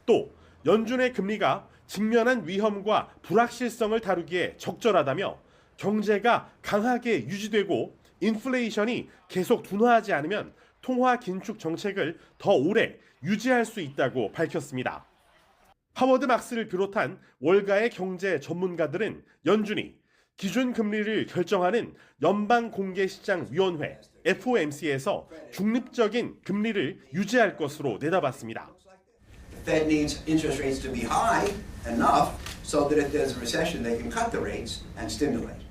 또 연준의 금리가 직면한 위험과 불확실성을 다루기에 적절하다며 경제가 강하게 유지되고 인플레이션이 계속 둔화하지 않으면 통화 긴축 정책을 더 오래 유지할 수 있다고 밝혔습니다. 하워드 막스를 비롯한 월가의 경제 전문가들은 연준이 기준 금리를 결정하는 연방공개시장위원회 FOMC에서 중립적인 금리를 유지할 것으로 내다봤습니다. The Fed needs interest rates to be high enough so that if there's a recession, they can cut the rates and stimulate.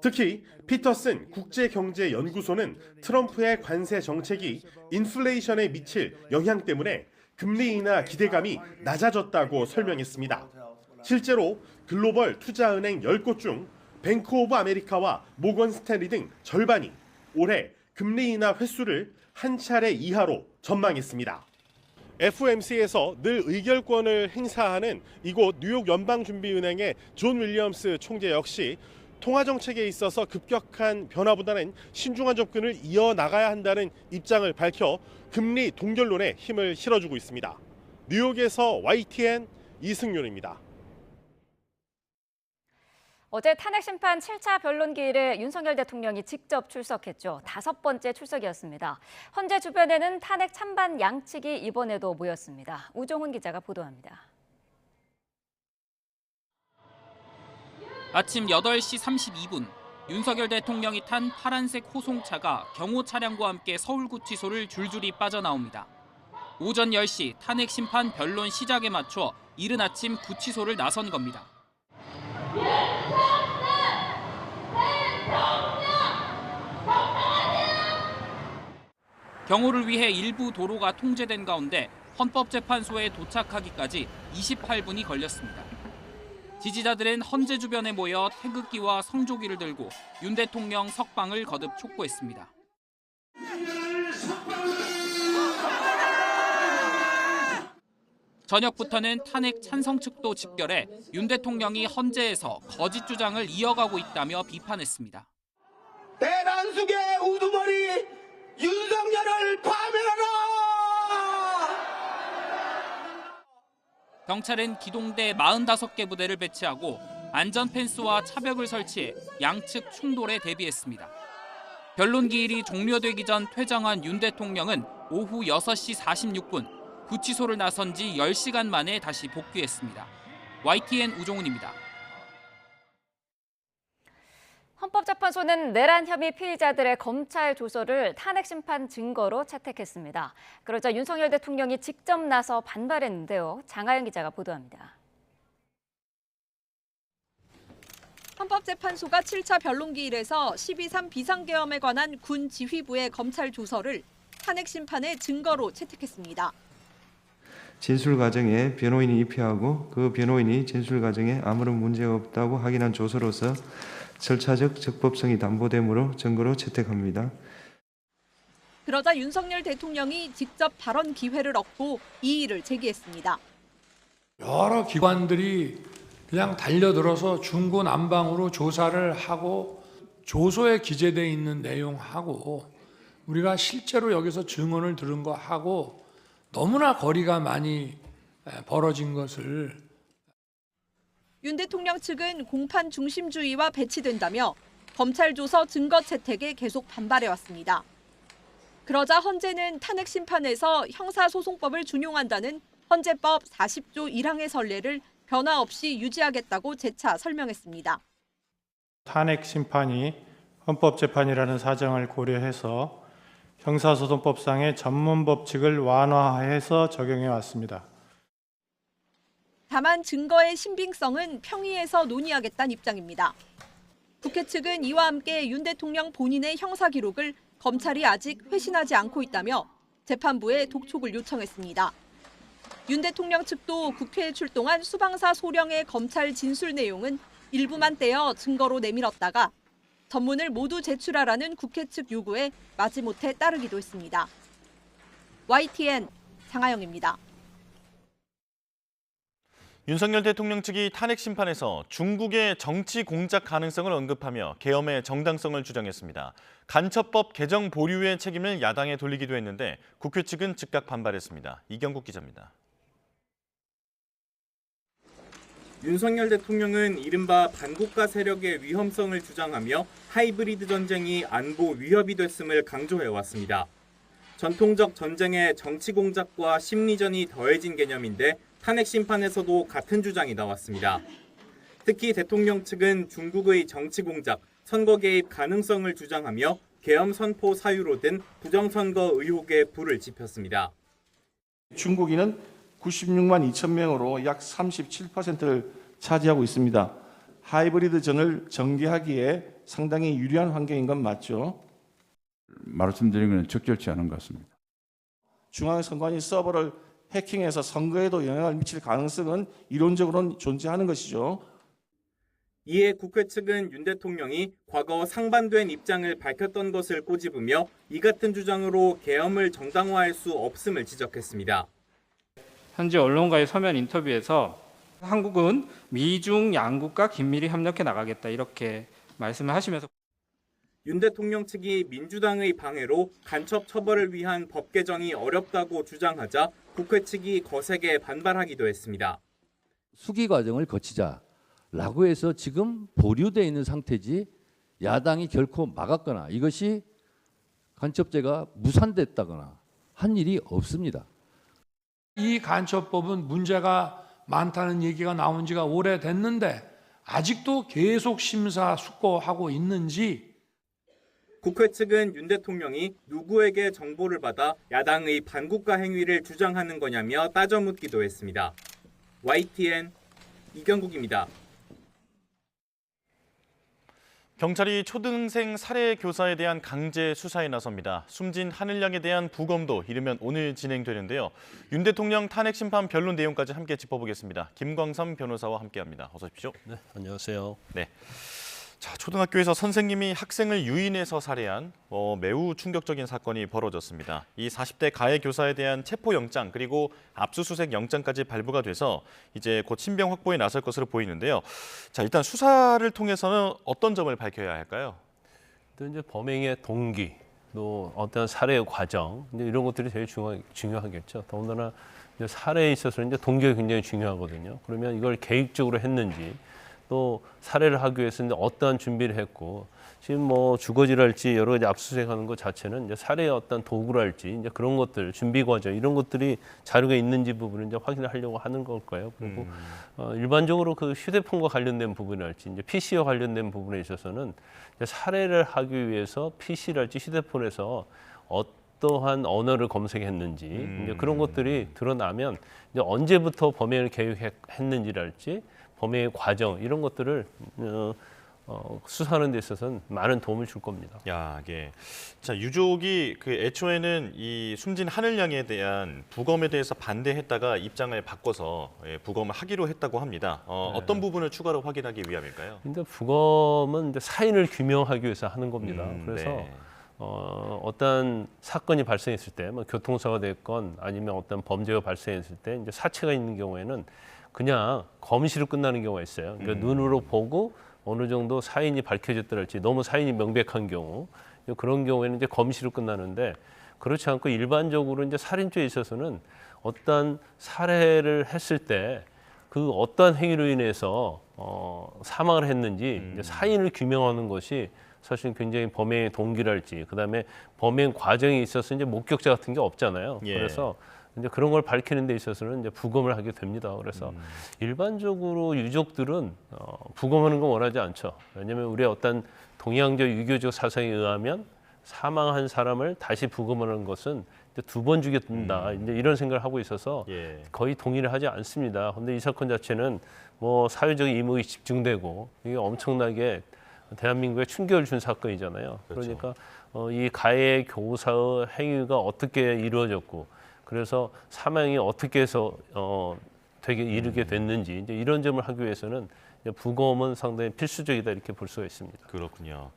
특히 피터슨 국제경제연구소는 트럼프의 관세 정책이 인플레이션에 미칠 영향 때문에 금리 인하 기대감이 낮아졌다고 설명했습니다. 실제로 글로벌 투자은행 10곳 중 뱅크 오브 아메리카와 모건 스탠리 등 절반이 올해 금리 인하 횟수를 한 차례 이하로 전망했습니다. FOMC에서 늘 의결권을 행사하는 이곳 뉴욕 연방준비은행의 존 윌리엄스 총재 역시 통화정책에 있어서 급격한 변화보다는 신중한 접근을 이어나가야 한다는 입장을 밝혀 금리 동결론에 힘을 실어주고 있습니다. 뉴욕에서 YTN 이승윤입니다. 어제 탄핵 심판 7차 변론 기일에 윤석열 대통령이 직접 출석했죠. 5번째 출석이었습니다. 헌재 주변에는 탄핵 찬반 양측이 이번에도 모였습니다. 우종훈 기자가 보도합니다. 아침 8시 32분 윤석열 대통령이 탄 파란색 호송차가 경호 차량과 함께 서울구치소를 줄줄이 빠져나옵니다. 오전 10시 탄핵 심판 변론 시작에 맞춰 이른 아침 구치소를 나선 겁니다. 경호를 위해 일부 도로가 통제된 가운데 헌법재판소에 도착하기까지 28분이 걸렸습니다. 지지자들은 헌재 주변에 모여 태극기와 성조기를 들고 윤 대통령 석방을 거듭 촉구했습니다. 저녁부터는 탄핵 찬성 측도 집결해 윤 대통령이 헌재에서 거짓 주장을 이어가고 있다며 비판했습니다. 대란숙의 우두머리 윤석열을 파면하라! 경찰은 기동대 45개 부대를 배치하고 안전 펜스와 차벽을 설치해 양측 충돌에 대비했습니다. 변론 기일이 종료되기 전 퇴장한 윤 대통령은 오후 6시 46분 구치소를 나선 지 10시간 만에 다시 복귀했습니다. YTN 우종훈입니다. 헌법재판소는 내란 혐의 피의자들의 검찰 조서를 탄핵 심판 증거로 채택했습니다. 그러자 윤석열 대통령이 직접 나서 반발했는데요. 장하영 기자가 보도합니다. 헌법재판소가 7차 변론기일에서 12.3 비상계엄에 관한 군 지휘부의 검찰 조서를 탄핵 심판의 증거로 채택했습니다. 진술 과정에 변호인이 입회하고 그 변호인이 진술 과정에 아무런 문제가 없다고 확인한 조서로서 절차적 적법성이 담보되므로 증거로 채택합니다. 그러자 윤석열 대통령이 직접 발언 기회를 얻고 이의를 제기했습니다. 여러 기관들이 그냥 달려들어서 중구난방으로 조사를 하고 조서에 기재되어 있는 내용하고 우리가 실제로 여기서 증언을 들은 거하고 너무나 거리가 많이 벌어진 것을 윤 대통령 측은 공판 중심주의와 배치된다며 검찰 조서 증거 채택에 계속 반발해왔습니다. 그러자 헌재는 탄핵 심판에서 형사소송법을 준용한다는 헌재법 40조 1항의 선례를 변화 없이 유지하겠다고 재차 설명했습니다. 탄핵 심판이 헌법재판이라는 사정을 고려해서 형사소송법상의 전문 법칙을 완화해서 적용해 왔습니다. 다만 증거의 신빙성은 평의에서 논의하겠다는 입장입니다. 국회 측은 이와 함께 윤 대통령 본인의 형사 기록을 검찰이 아직 회신하지 않고 있다며 재판부에 독촉을 요청했습니다. 윤 대통령 측도 국회에 출동한 수방사 소령의 검찰 진술 내용은 일부만 떼어 증거로 내밀었다가 전문을 모두 제출하라는 국회 측 요구에 마지못해 따르기도 했습니다. YTN 장하영입니다. 윤석열 대통령 측이 탄핵 심판에서 중국의 정치 공작 가능성을 언급하며 계엄의 정당성을 주장했습니다. 간첩법 개정 보류의 책임을 야당에 돌리기도 했는데 국회 측은 즉각 반발했습니다. 이경국 기자입니다. 윤석열 대통령은 이른바 반국가 세력의 위험성을 주장하며 하이브리드 전쟁이 안보 위협이 됐음을 강조해왔습니다. 전통적 전쟁에 정치 공작과 심리전이 더해진 개념인데 탄핵 심판에서도 같은 주장이 나왔습니다. 특히 대통령 측은 중국의 정치 공작, 선거 개입 가능성을 주장하며 계엄 선포 사유로 든 부정선거 의혹에 불을 지폈습니다. 중국인은 96만 2천 명으로 약 37%를 차지하고 있습니다. 하이브리드 전을 전개하기에 상당히 유리한 환경인 건 맞죠? 말씀드린 건 적절치 않은 것 같습니다. 중앙선관위 서버를 해킹해서 선거에도 영향을 미칠 가능성은 이론적으로는 존재하는 것이죠. 이에 국회 측은 윤 대통령이 과거 상반된 입장을 밝혔던 것을 꼬집으며 이 같은 주장으로 계엄을 정당화할 수 없음을 지적했습니다. 현재 언론과의 서면 인터뷰에서 한국은 미중 양국과 긴밀히 협력해 나가겠다 이렇게 말씀을 하시면서 윤 대통령 측이 민주당의 방해로 간첩 처벌을 위한 법 개정이 어렵다고 주장하자 국회 측이 거세게 반발하기도 했습니다. 수기 과정을 거치자라고 해서 지금 보류되어 있는 상태지 야당이 결코 막았거나 이것이 간첩죄가 무산됐다거나 한 일이 없습니다. 이 간첩법은 문제가 많다는 얘기가 나온 지가 오래됐는데 아직도 계속 심사 숙고하고 있는지 국회 측은 윤 대통령이 누구에게 정보를 받아 야당의 반국가 행위를 주장하는 거냐며 따져 묻기도 했습니다. YTN 이경국입니다. 경찰이 초등생 살해 교사에 대한 강제 수사에 나섭니다. 숨진 하늘양에 대한 부검도 이르면 오늘 진행되는데요. 윤 대통령 탄핵 심판 변론 내용까지 함께 짚어보겠습니다. 김광삼 변호사와 함께합니다. 어서 오십시오. 네, 안녕하세요. 네. 자, 초등학교에서 선생님이 학생을 유인해서 살해한 매우 충격적인 사건이 벌어졌습니다. 이 40대 가해 교사에 대한 체포영장 그리고 압수수색 영장까지 발부가 돼서 이제 곧 신병 확보에 나설 것으로 보이는데요. 자, 일단 수사를 통해서는 어떤 점을 밝혀야 할까요? 또 이제 범행의 동기, 또 어떤 살해의 과정, 이제 이런 것들이 제일 중요하겠죠. 더군다나 이제 살해에 있어서는 이제 동기가 굉장히 중요하거든요. 그러면 이걸 계획적으로 했는지, 또 살해를 하기 위해서 이제 어떠한 준비를 했고, 지금 뭐 주거지랄지 여러 가지 압수수색하는 것 자체는 이제 살해의 어떤 도구랄지 이제 그런 것들 준비 과정 이런 것들이 자료가 있는지 부분을 이제 확인을 하려고 하는 걸까요? 그리고 일반적으로 그 휴대폰과 관련된 부분이랄지 이제 PC와 관련된 부분에 있어서는 이제 살해를 하기 위해서 PC랄지 휴대폰에서 어떠한 언어를 검색했는지 이제 그런 것들이 드러나면 이제 언제부터 범행을 계획했는지랄지 범행의 과정 이런 것들을 수사하는 데 있어서는 많은 도움을 줄 겁니다. 야, 예. 자, 유족이 그 애초에는 이 숨진 하늘양에 대한 부검에 대해서 반대했다가 입장을 바꿔서 부검을 하기로 했다고 합니다. 어떤 부분을 추가로 확인하기 위함일까요? 근데 부검은 이제 사인을 규명하기 위해서 하는 겁니다. 그래서 네. 어떤 사건이 발생했을 때, 뭐 교통사고가 됐건 아니면 어떤 범죄가 발생했을 때 이제 사체가 있는 경우에는 그냥 검시로 끝나는 경우가 있어요. 그러니까 눈으로 보고 어느 정도 사인이 밝혀졌더랄지 너무 사인이 명백한 경우 그런 경우에는 이제 검시로 끝나는데 그렇지 않고 일반적으로 이제 살인죄에 있어서는 어떤 살해를 했을 때 그 어떠한 행위로 인해서 사망을 했는지 이제 사인을 규명하는 것이 사실 굉장히 범행의 동기랄지 그다음에 범행 과정에 있어서 이제 목격자 같은 게 없잖아요. 예. 그래서 이제 그런 걸 밝히는 데 있어서는 이제 부검을 하게 됩니다. 그래서 일반적으로 유족들은 부검하는 건 원하지 않죠. 왜냐하면 우리의 어떤 동양적 유교적 사상에 의하면 사망한 사람을 다시 부검하는 것은 두 번 죽였다. 이제 이런 생각을 하고 있어서 예. 거의 동의를 하지 않습니다. 그런데 이 사건 자체는 뭐 사회적 이목이 집중되고 이게 엄청나게 대한민국에 충격을 준 사건이잖아요. 그렇죠. 그러니까 이 가해 교사의 행위가 어떻게 이루어졌고 그래서 사망이 어떻게 해서 되게 이르게 됐는지 이제 이런 점을 하기 위해서는 부검은 상당히 필수적이다 이렇게 볼 수가 있습니다. 그렇군요.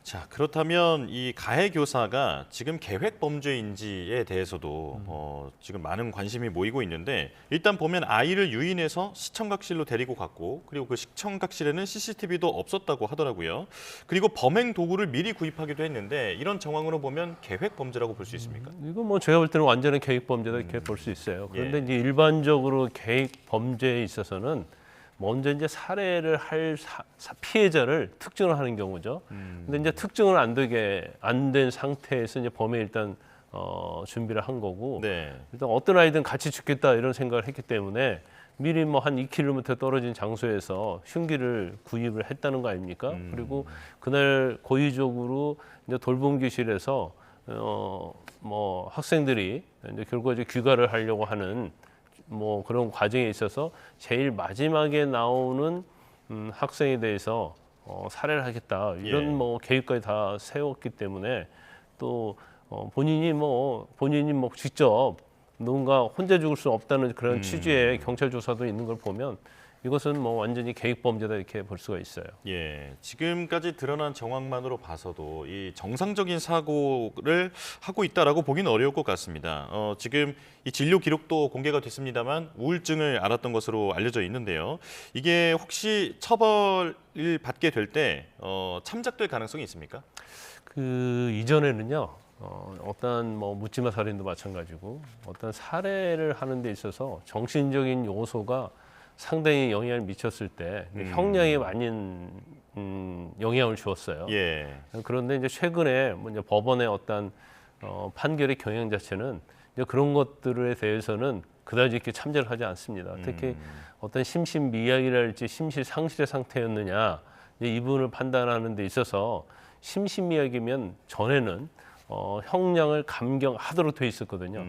자, 그렇다면 이 가해 교사가 지금 계획 범죄인지에 대해서도 지금 많은 관심이 모이고 있는데 일단 보면 아이를 유인해서 시청각실로 데리고 갔고 그리고 그 시청각실에는 CCTV도 없었다고 하더라고요. 그리고 범행 도구를 미리 구입하기도 했는데 이런 정황으로 보면 계획 범죄라고 볼 수 있습니까? 이거 뭐 제가 볼 때는 완전한 계획 범죄다 이렇게 볼 수 있어요. 그런데 예. 이제 일반적으로 계획 범죄에 있어서는 먼저 이제 살해를 할 피해자를 특정을 하는 경우죠. 근데 이제 특정을 안 된 상태에서 이제 범행 일단 준비를 한 거고 네. 일단 어떤 아이든 같이 죽겠다 이런 생각을 했기 때문에 미리 뭐 한 2km 떨어진 장소에서 흉기를 구입을 했다는 거 아닙니까? 그리고 그날 고의적으로 이제 돌봄교실에서 뭐 학생들이 이제 결과적으로 귀가를 하려고 하는 뭐 그런 과정에 있어서 제일 마지막에 나오는 학생에 대해서 살해를 하겠다 이런 예. 뭐 계획까지 다 세웠기 때문에 또 본인이 뭐 직접 누군가 혼자 죽을 수 없다는 그런 취지의 경찰 조사도 있는 걸 보면 이것은 뭐 완전히 계획 범죄다 이렇게 볼 수가 있어요. 예, 지금까지 드러난 정황만으로 봐서도 이 정상적인 사고를 하고 있다라고 보기는 어려울 것 같습니다. 지금 이 진료 기록도 공개가 됐습니다만 우울증을 앓았던 것으로 알려져 있는데요. 이게 혹시 처벌을 받게 될 때 참작될 가능성이 있습니까? 그 이전에는요. 어떤 뭐 묻지마 살인도 마찬가지고 어떤 살해를 하는 데 있어서 정신적인 요소가 상당히 영향을 미쳤을 때 형량에 많은 영향을 주었어요. 예. 그런데 이제 최근에 뭐 이제 법원의 어떤 판결의 경향 자체는 이제 그런 것들에 대해서는 그다지 이렇게 참전을 하지 않습니다. 특히 어떤 심신미약이랄지 심실상실의 상태였느냐 이 부분을 판단하는 데 있어서 심신미약이면 전에는 형량을 감경하도록 되어 있었거든요.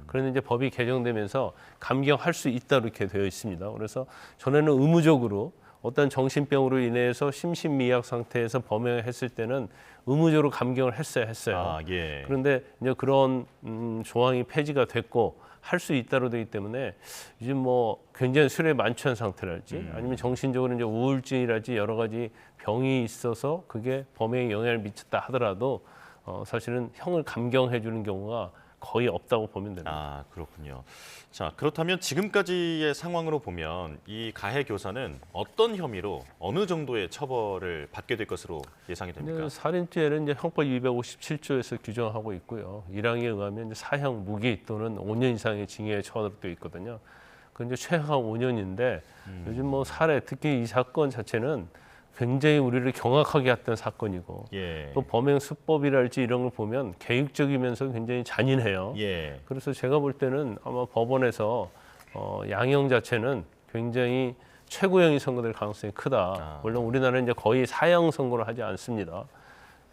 그런데 이제 법이 개정되면서 감경할 수 있다 이렇게 되어 있습니다. 그래서 전에는 의무적으로 어떤 정신병으로 인해서 심신미약 상태에서 범행을 했을 때는 의무적으로 감경을 했어요. 아, 예. 그런데 이제 그런 조항이 폐지가 됐고 할 수 있다로 되기 때문에 이제 뭐 굉장히 술에 만취한 상태랄지 아니면 정신적으로 이제 우울증이랄지 여러 가지 병이 있어서 그게 범행에 영향을 미쳤다 하더라도 사실은 형을 감경해 주는 경우가 거의 없다고 보면 됩니다. 아, 그렇군요. 자, 그렇다면 지금까지의 상황으로 보면 이 가해 교사는 어떤 혐의로 어느 정도의 처벌을 받게 될 것으로 예상이 됩니까? 살인죄는 이제 형법 257조에서 규정하고 있고요. 1항에 의하면 이제 사형 무기 또는 5년 이상의 징역에 처하도록 되어 있거든요. 그 이제 최하 5년인데 요즘 뭐 살해 특히 이 사건 자체는 굉장히 우리를 경악하게 했던 사건이고 예. 또 범행 수법이랄지 이런 걸 보면 계획적이면서 굉장히 잔인해요. 예. 그래서 제가 볼 때는 아마 법원에서 양형 자체는 굉장히 최고형이 선고될 가능성이 크다. 물론 우리나라는 이제 거의 사형 선고를 하지 않습니다.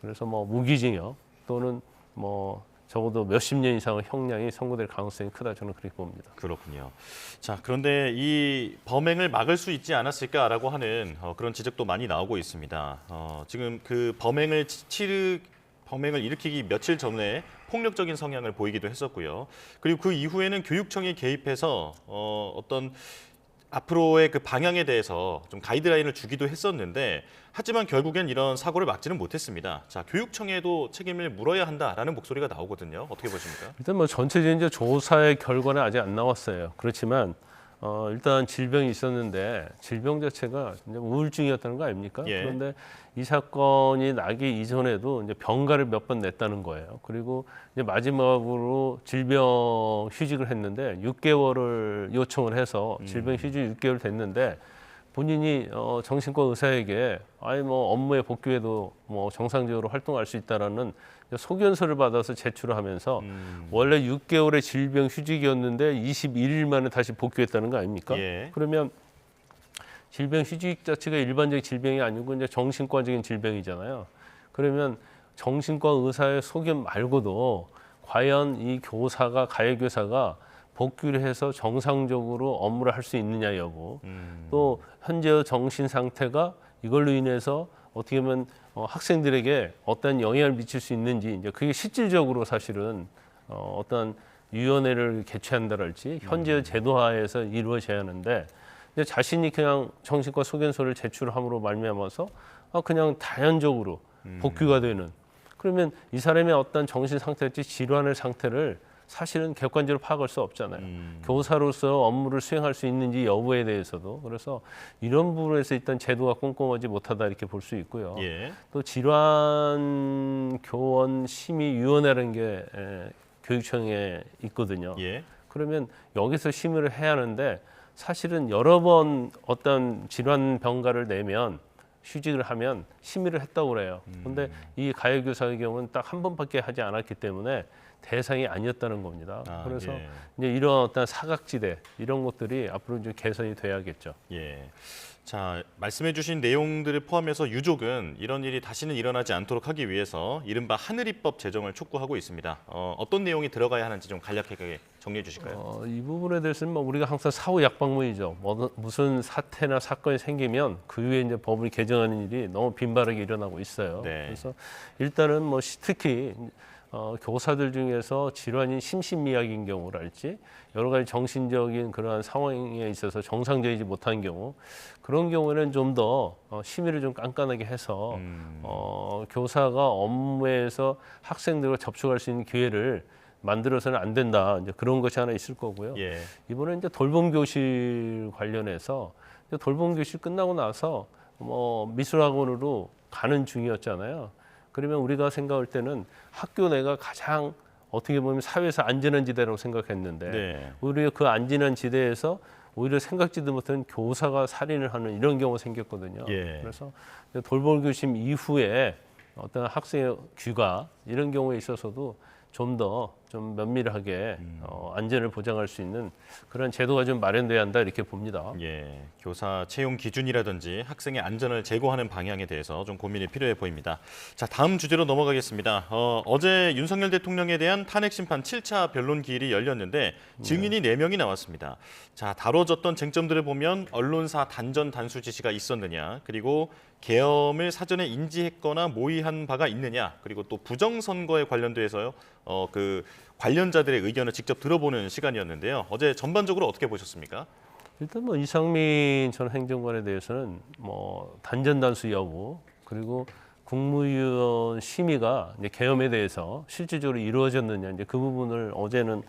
그래서 뭐 무기징역 또는 뭐 적어도 몇십 년 이상의 형량이 선고될 가능성이 크다 저는 그렇게 봅니다. 그렇군요. 자, 그런데 이 범행을 막을 수 있지 않았을까라고 하는 그런 지적도 많이 나오고 있습니다. 지금 그 범행을 일으키기 며칠 전에 폭력적인 성향을 보이기도 했었고요. 그리고 그 이후에는 교육청이 개입해서 어떤 앞으로의 그 방향에 대해서 좀 가이드라인을 주기도 했었는데 하지만 결국엔 이런 사고를 막지는 못했습니다. 자, 교육청에도 책임을 물어야 한다라는 목소리가 나오거든요. 어떻게 보십니까? 일단 뭐 전체적인 이제 조사의 결과는 아직 안 나왔어요. 그렇지만 일단 질병이 있었는데 질병 자체가 이제 우울증이었다는 거 아닙니까? 예. 그런데 이 사건이 나기 이전에도 이제 병가를 몇 번 냈다는 거예요. 그리고 이제 마지막으로 질병 휴직을 했는데 6개월을 요청을 해서 질병 휴직 6개월 됐는데 본인이 정신과 의사에게 아니 뭐 업무에 복귀해도 뭐 정상적으로 활동할 수 있다라는 소견서를 받아서 제출을 하면서 원래 6개월의 질병 휴직이었는데 21일 만에 다시 복귀했다는 거 아닙니까? 예. 그러면 질병 휴직 자체가 일반적인 질병이 아니고 이제 정신과적인 질병이잖아요. 그러면 정신과 의사의 소견 말고도 과연 이 교사가 가해 교사가 복귀를 해서 정상적으로 업무를 할 수 있느냐 여부 또 현재의 정신 상태가 이걸로 인해서 어떻게 보면 학생들에게 어떤 영향을 미칠 수 있는지 이제 그게 실질적으로 사실은 어떤 위원회를 개최한다랄지 현재 제도하에서 이루어져야 하는데 근데 자신이 그냥 정신과 소견서를 제출함으로 말미암아서 그냥 자연적으로 복귀가 되는 그러면 이 사람의 어떤 정신 상태랄지 질환의 상태를 사실은 객관적으로 파악할 수 없잖아요. 교사로서 업무를 수행할 수 있는지 여부에 대해서도 그래서 이런 부분에서 일단 제도가 꼼꼼하지 못하다 이렇게 볼 수 있고요. 예. 또 질환 교원 심의위원회라는 게 교육청에 있거든요. 예. 그러면 여기서 심의를 해야 하는데 사실은 여러 번 어떤 질환 병가를 내면 휴직을 하면 심의를 했다고 그래요. 그런데 이 가해 교사의 경우는 딱 한 번밖에 하지 않았기 때문에 대상이 아니었다는 겁니다. 그래서 예. 이제 이런 어떤 사각지대 이런 것들이 앞으로 좀 개선이 돼야겠죠. 예. 자, 말씀해주신 내용들을 포함해서 유족은 이런 일이 다시는 일어나지 않도록 하기 위해서 이른바 하늘이법 제정을 촉구하고 있습니다. 어떤 내용이 들어가야 하는지 좀 간략하게 정리해 주실까요? 이 부분에 대해서는 뭐 우리가 항상 사후 약방문이죠. 무슨 사태나 사건이 생기면 그 후에 이제 법을 개정하는 일이 너무 빈발하게 일어나고 있어요. 네. 그래서 일단은 뭐 특히 교사들 중에서 질환이 심신미약인 경우랄지 여러 가지 정신적인 그러한 상황에 있어서 정상적이지 못한 경우 그런 경우에는 좀 더 심의를 좀 깐깐하게 해서 교사가 업무에서 학생들과 접촉할 수 있는 기회를 만들어서는 안 된다. 이제 그런 것이 하나 있을 거고요. 예. 이번에 이제 돌봄 교실 관련해서 돌봄 교실 끝나고 나서 뭐 미술학원으로 가는 중이었잖아요. 그러면 우리가 생각할 때는 학교 내가 가장 어떻게 보면 사회에서 안전한 지대라고 생각했는데 네. 오히려 그 안전한 지대에서 오히려 생각지도 못한 교사가 살인을 하는 이런 경우가 생겼거든요. 예. 그래서 돌봄 교실 이후에 어떤 학생의 귀가 이런 경우에 있어서도 좀 더 좀 면밀하게 안전을 보장할 수 있는 그런 제도가 좀 마련돼야 한다 이렇게 봅니다. 예, 교사 채용 기준이라든지 학생의 안전을 제고하는 방향에 대해서 좀 고민이 필요해 보입니다. 자, 다음 주제로 넘어가겠습니다. 어제 윤석열 대통령에 대한 탄핵 심판 7차 변론 기일이 열렸는데 증인이 4명이 나왔습니다. 자, 다뤄졌던 쟁점들을 보면 언론사 단전 단수 지시가 있었느냐, 그리고 계엄을 사전에 인지했거나 모의한 바가 있느냐, 그리고 또 부정선거에 관련돼서요. 그 관련자들의 의견을 직접 들어보는 시간이었는데요. 어제 전반적으로 어떻게 보셨습니까? 일단 뭐 이상민 전 행정관에 대해서는 뭐 단전 단수 여부, 그리고 국무위원 심의가 이제 계엄에 대해서 실질적으로 이루어졌느냐, 이제 그 부분을 어제는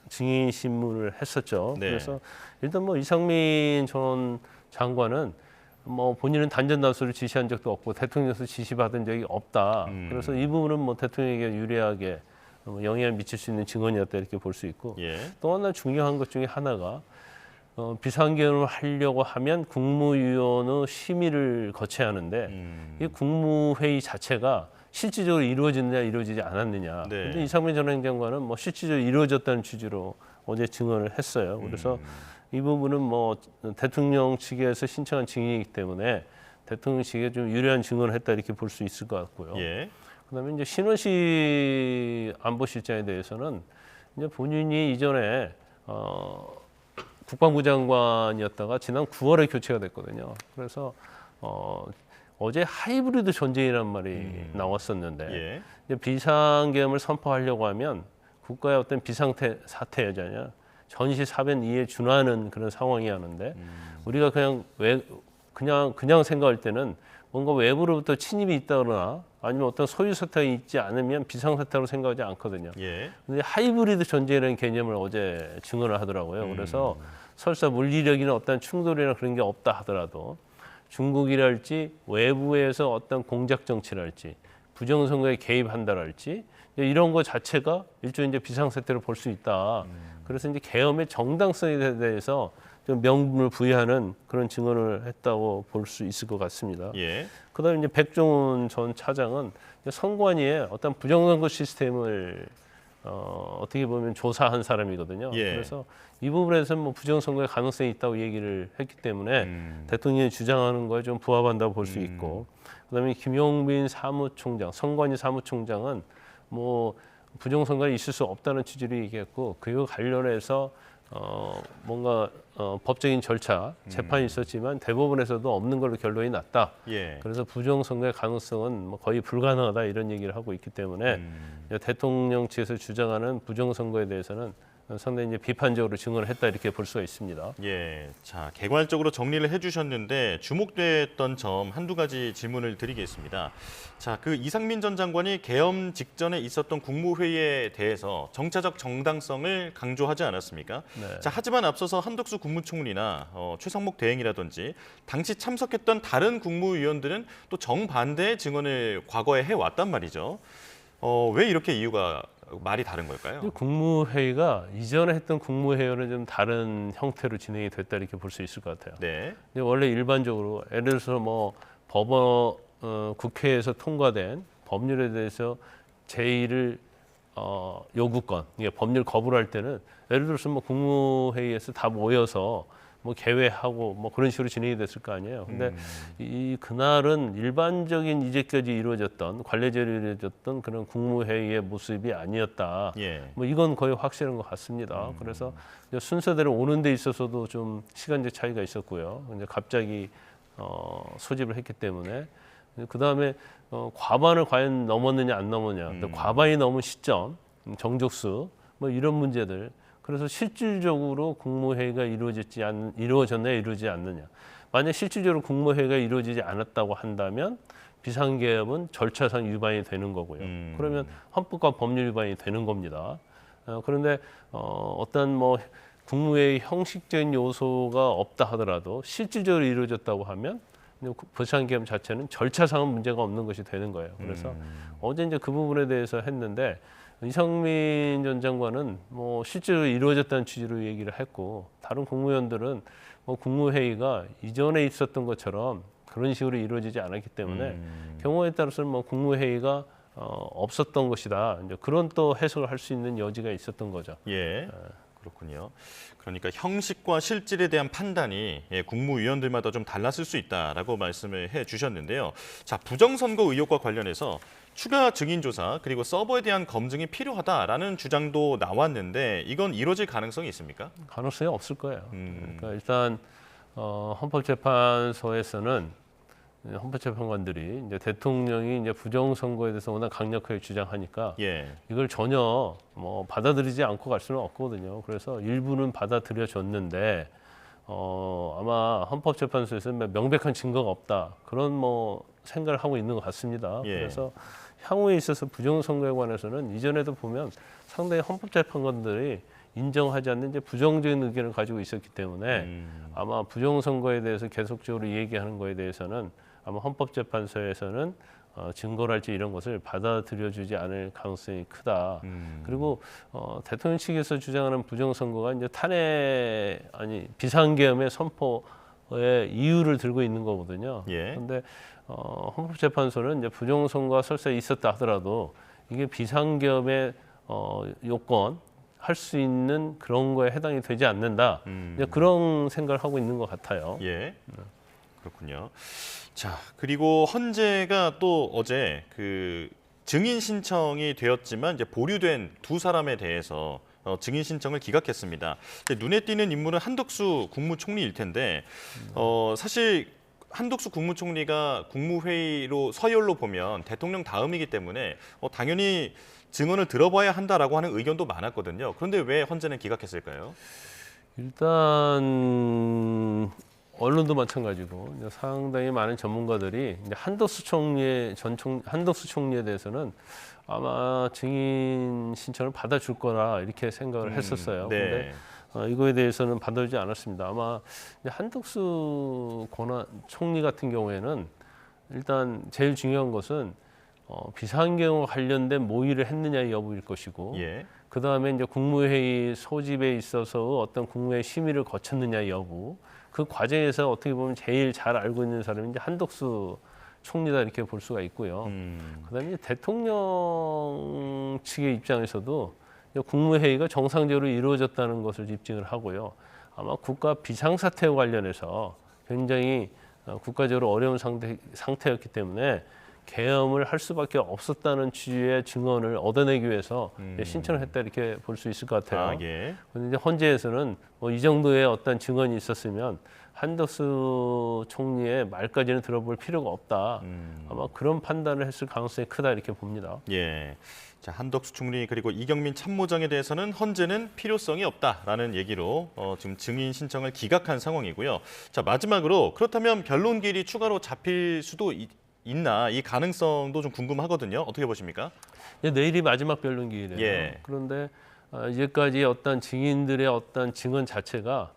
증인 신문을 했었죠. 네. 그래서 일단 뭐 이상민 전 장관은 뭐 본인은 단전 단수를 지시한 적도 없고 대통령에서 지시받은 적이 없다. 그래서 이 부분은 뭐 대통령에게 유리하게 영향을 미칠 수 있는 증언이었다 이렇게 볼 수 있고, 예. 또 하나 중요한 것 중에 하나가 비상계엄을 하려고 하면 국무위원의 심의를 거쳐야 하는데 이 국무회의 자체가 실질적으로 이루어졌느냐 이루어지지 않았느냐. 네. 근데 이상민 전 행정관은 뭐 실질적으로 이루어졌다는 취지로 어제 증언을 했어요. 그래서 이 부분은 뭐 대통령 측에서 신청한 증인이기 때문에 대통령 측에 좀 유리한 증언을 했다 이렇게 볼 수 있을 것 같고요. 예. 그다음에 이제 신원식 안보실장에 대해서는 이제 본인이 이전에 국방부 장관이었다가 지난 9월에 교체가 됐거든요. 그래서 어제 하이브리드 전쟁이라는 말이 나왔었는데 예. 이제 비상계엄을 선포하려고 하면 국가의 어떤 비상사태잖아요. 전시 사변2에 준하는 그런 상황이 하는데 우리가 그냥 생각할 때는 뭔가 외부로부터 침입이 있다거나 아니면 어떤 소유 사태가 있지 않으면 비상사태로 생각하지 않거든요. 예. 근데 하이브리드 전쟁이라는 개념을 어제 증언을 하더라고요. 그래서 설사 물리력이나 어떤 충돌이나 그런 게 없다 하더라도 중국이랄지 외부에서 어떤 공작 정치랄지 부정선거에 개입한다랄지 이런 거 자체가 일종의 이제 비상사태로 볼 수 있다. 그래서 이제 계엄의 정당성에 대해서 좀 명분을 부여하는 그런 증언을 했다고 볼 수 있을 것 같습니다. 예. 그다음에 이제 백종원 전 차장은 선관위의 어떤 부정선거 시스템을 어떻게 보면 조사한 사람이거든요. 예. 그래서 이 부분에서 뭐 부정선거의 가능성이 있다고 얘기를 했기 때문에 대통령이 주장하는 거에 좀 부합한다고 볼 수 있고, 그다음에 김용민 사무총장, 선관위 사무총장은 뭐 부정선거가 있을 수 없다는 취지로 얘기했고, 그와 관련해서 뭔가 법적인 절차, 재판이 있었지만 대법원에서도 없는 걸로 결론이 났다. 예. 그래서 부정선거의 가능성은 뭐 거의 불가능하다 이런 얘기를 하고 있기 때문에 대통령 측에서 주장하는 부정선거에 대해서는 상당히 이제 비판적으로 증언을 했다 이렇게 볼 수가 있습니다. 예, 자 개괄적으로 정리를 해주셨는데 주목됐던 점 한두 가지 질문을 드리겠습니다. 자, 그 이상민 전 장관이 계엄 직전에 있었던 국무회의에 대해서 정차적 정당성을 강조하지 않았습니까? 네. 자, 하지만 앞서서 한덕수 국무총리나 최상목 대행이라든지 당시 참석했던 다른 국무위원들은 또 정반대의 증언을 과거에 해왔단 말이죠. 왜 이렇게 이유가 말이 다른 걸까요? 국무회의가 이전에 했던 국무회의는 좀 다른 형태로 진행이 됐다 이렇게 볼 수 있을 것 같아요. 네. 근데 원래 일반적으로 예를 들어서 뭐 국회에서 통과된 법률에 대해서 제의를 요구권, 이게 법률 거부를 할 때는 예를 들어서 뭐 국무회의에서 다 모여서 뭐 개회하고 뭐 그런 식으로 진행이 됐을 거 아니에요. 근데 이 그날은 일반적인 이제까지 이루어졌던 관례제로 이루어졌던 그런 국무회의의 모습이 아니었다. 예. 뭐 이건 거의 확실한 것 같습니다. 그래서 순서대로 오는 데 있어서도 좀 시간적 차이가 있었고요. 이제 갑자기 소집을 했기 때문에 그 다음에 과반을 과연 넘었느냐 안 넘었냐, 과반이 넘은 시점, 정족수 뭐 이런 문제들. 그래서 실질적으로 국무회의가 이루어졌냐 이루어지지 않느냐. 만약 실질적으로 국무회의가 이루어지지 않았다고 한다면 비상계엄은 절차상 위반이 되는 거고요. 그러면 헌법과 법률 위반이 되는 겁니다. 그런데 어떤 뭐 국무회의 형식적인 요소가 없다 하더라도 실질적으로 이루어졌다고 하면 비상계엄 자체는 절차상은 문제가 없는 것이 되는 거예요. 그래서 어제 이제 그 부분에 대해서 했는데 이상민 전 장관은 뭐 실제로 이루어졌다는 취지로 얘기를 했고, 다른 국무위원들은 뭐 국무회의가 이전에 있었던 것처럼 그런 식으로 이루어지지 않았기 때문에 경우에 따라서는 뭐 국무회의가 없었던 것이다. 이제 그런 또 해석을 할 수 있는 여지가 있었던 거죠. 예. 그렇군요. 그러니까 형식과 실질에 대한 판단이 국무위원들마다 좀 달랐을 수 있다라고 말씀을 해주셨는데요. 자, 부정선거 의혹과 관련해서 추가 증인 조사 그리고 서버에 대한 검증이 필요하다라는 주장도 나왔는데 이건 이루어질 가능성이 있습니까? 가능성이 없을 거예요. 그러니까 일단 헌법재판소에서는 헌법재판관들이 이제 대통령이 이제 부정선거에 대해서 워낙 강력하게 주장하니까 이걸 전혀 뭐 받아들이지 않고 갈 수는 없거든요. 그래서 일부는 받아들여졌는데 아마 헌법재판소에서는 명백한 증거가 없다 그런 뭐 생각을 하고 있는 것 같습니다. 그래서 향후에 있어서 부정선거에 관해서는 이전에도 보면 상당히 헌법재판관들이 인정하지 않는 이제 부정적인 의견을 가지고 있었기 때문에 아마 부정선거에 대해서 계속적으로 얘기하는 거에 대해서는 아마 헌법재판소에서는 증거랄지 이런 것을 받아들여주지 않을 가능성이 크다. 그리고 대통령 측에서 주장하는 부정선거가 이제 비상계엄의 선포의 이유를 들고 있는 거거든요. 그런데 헌법재판소는 이제 부정선거가 설사 있었다 하더라도 이게 비상계엄의 요건 할 수 있는 그런 거에 해당이 되지 않는다. 이제 그런 생각을 하고 있는 것 같아요. 그렇군요. 자, 그리고 헌재가 또 어제 그 증인 신청이 되었지만 이제 보류된 두 사람에 대해서 증인 신청을 기각했습니다. 눈에 띄는 인물은 한덕수 국무총리일 텐데 사실 한덕수 국무총리가 국무회의로 서열로 보면 대통령 다음이기 때문에 당연히 증언을 들어봐야 한다라고 하는 의견도 많았거든요. 그런데 왜 헌재는 기각했을까요? 일단 언론도 마찬가지고 상당히 많은 전문가들이 이제 한덕수 총리에 대해서는 아마 증인 신청을 받아줄 거라 이렇게 생각을 했었어요. 그런데 이거에 대해서는 받아주지 않았습니다. 아마 한덕수 총리 같은 경우에는 일단 제일 중요한 것은 비상계엄과 관련된 모의를 했느냐의 여부일 것이고, 그 다음에 이제 국무회의 소집에 있어서 어떤 국무회의 심의를 거쳤느냐의 여부, 그 과정에서 어떻게 보면 제일 잘 알고 있는 사람이 이제 한덕수 총리다 이렇게 볼 수가 있고요. 그다음에 대통령 측의 입장에서도 국무회의가 정상적으로 이루어졌다는 것을 입증을 하고요. 아마 국가 비상사태와 관련해서 굉장히 국가적으로 어려운 상태였기 때문에 계엄을 할 수밖에 없었다는 취지의 증언을 얻어내기 위해서 신청을 했다 이렇게 볼 수 있을 것 같아요. 그런데 이제 헌재에서는 뭐 이 정도의 어떤 증언이 있었으면 한덕수 총리의 말까지는 들어볼 필요가 없다. 아마 그런 판단을 했을 가능성이 크다 이렇게 봅니다. 자, 한덕수 총리 그리고 이경민 참모장에 대해서는 헌재는 필요성이 없다라는 얘기로 지금 증인 신청을 기각한 상황이고요. 자, 마지막으로 그렇다면 변론기일이 추가로 잡힐 수도 있나 이 가능성도 좀 궁금하거든요. 어떻게 보십니까? 내일이 마지막 변론 기일이에요. 그런데 이제까지 어떤 증인들의 어떤 증언 자체가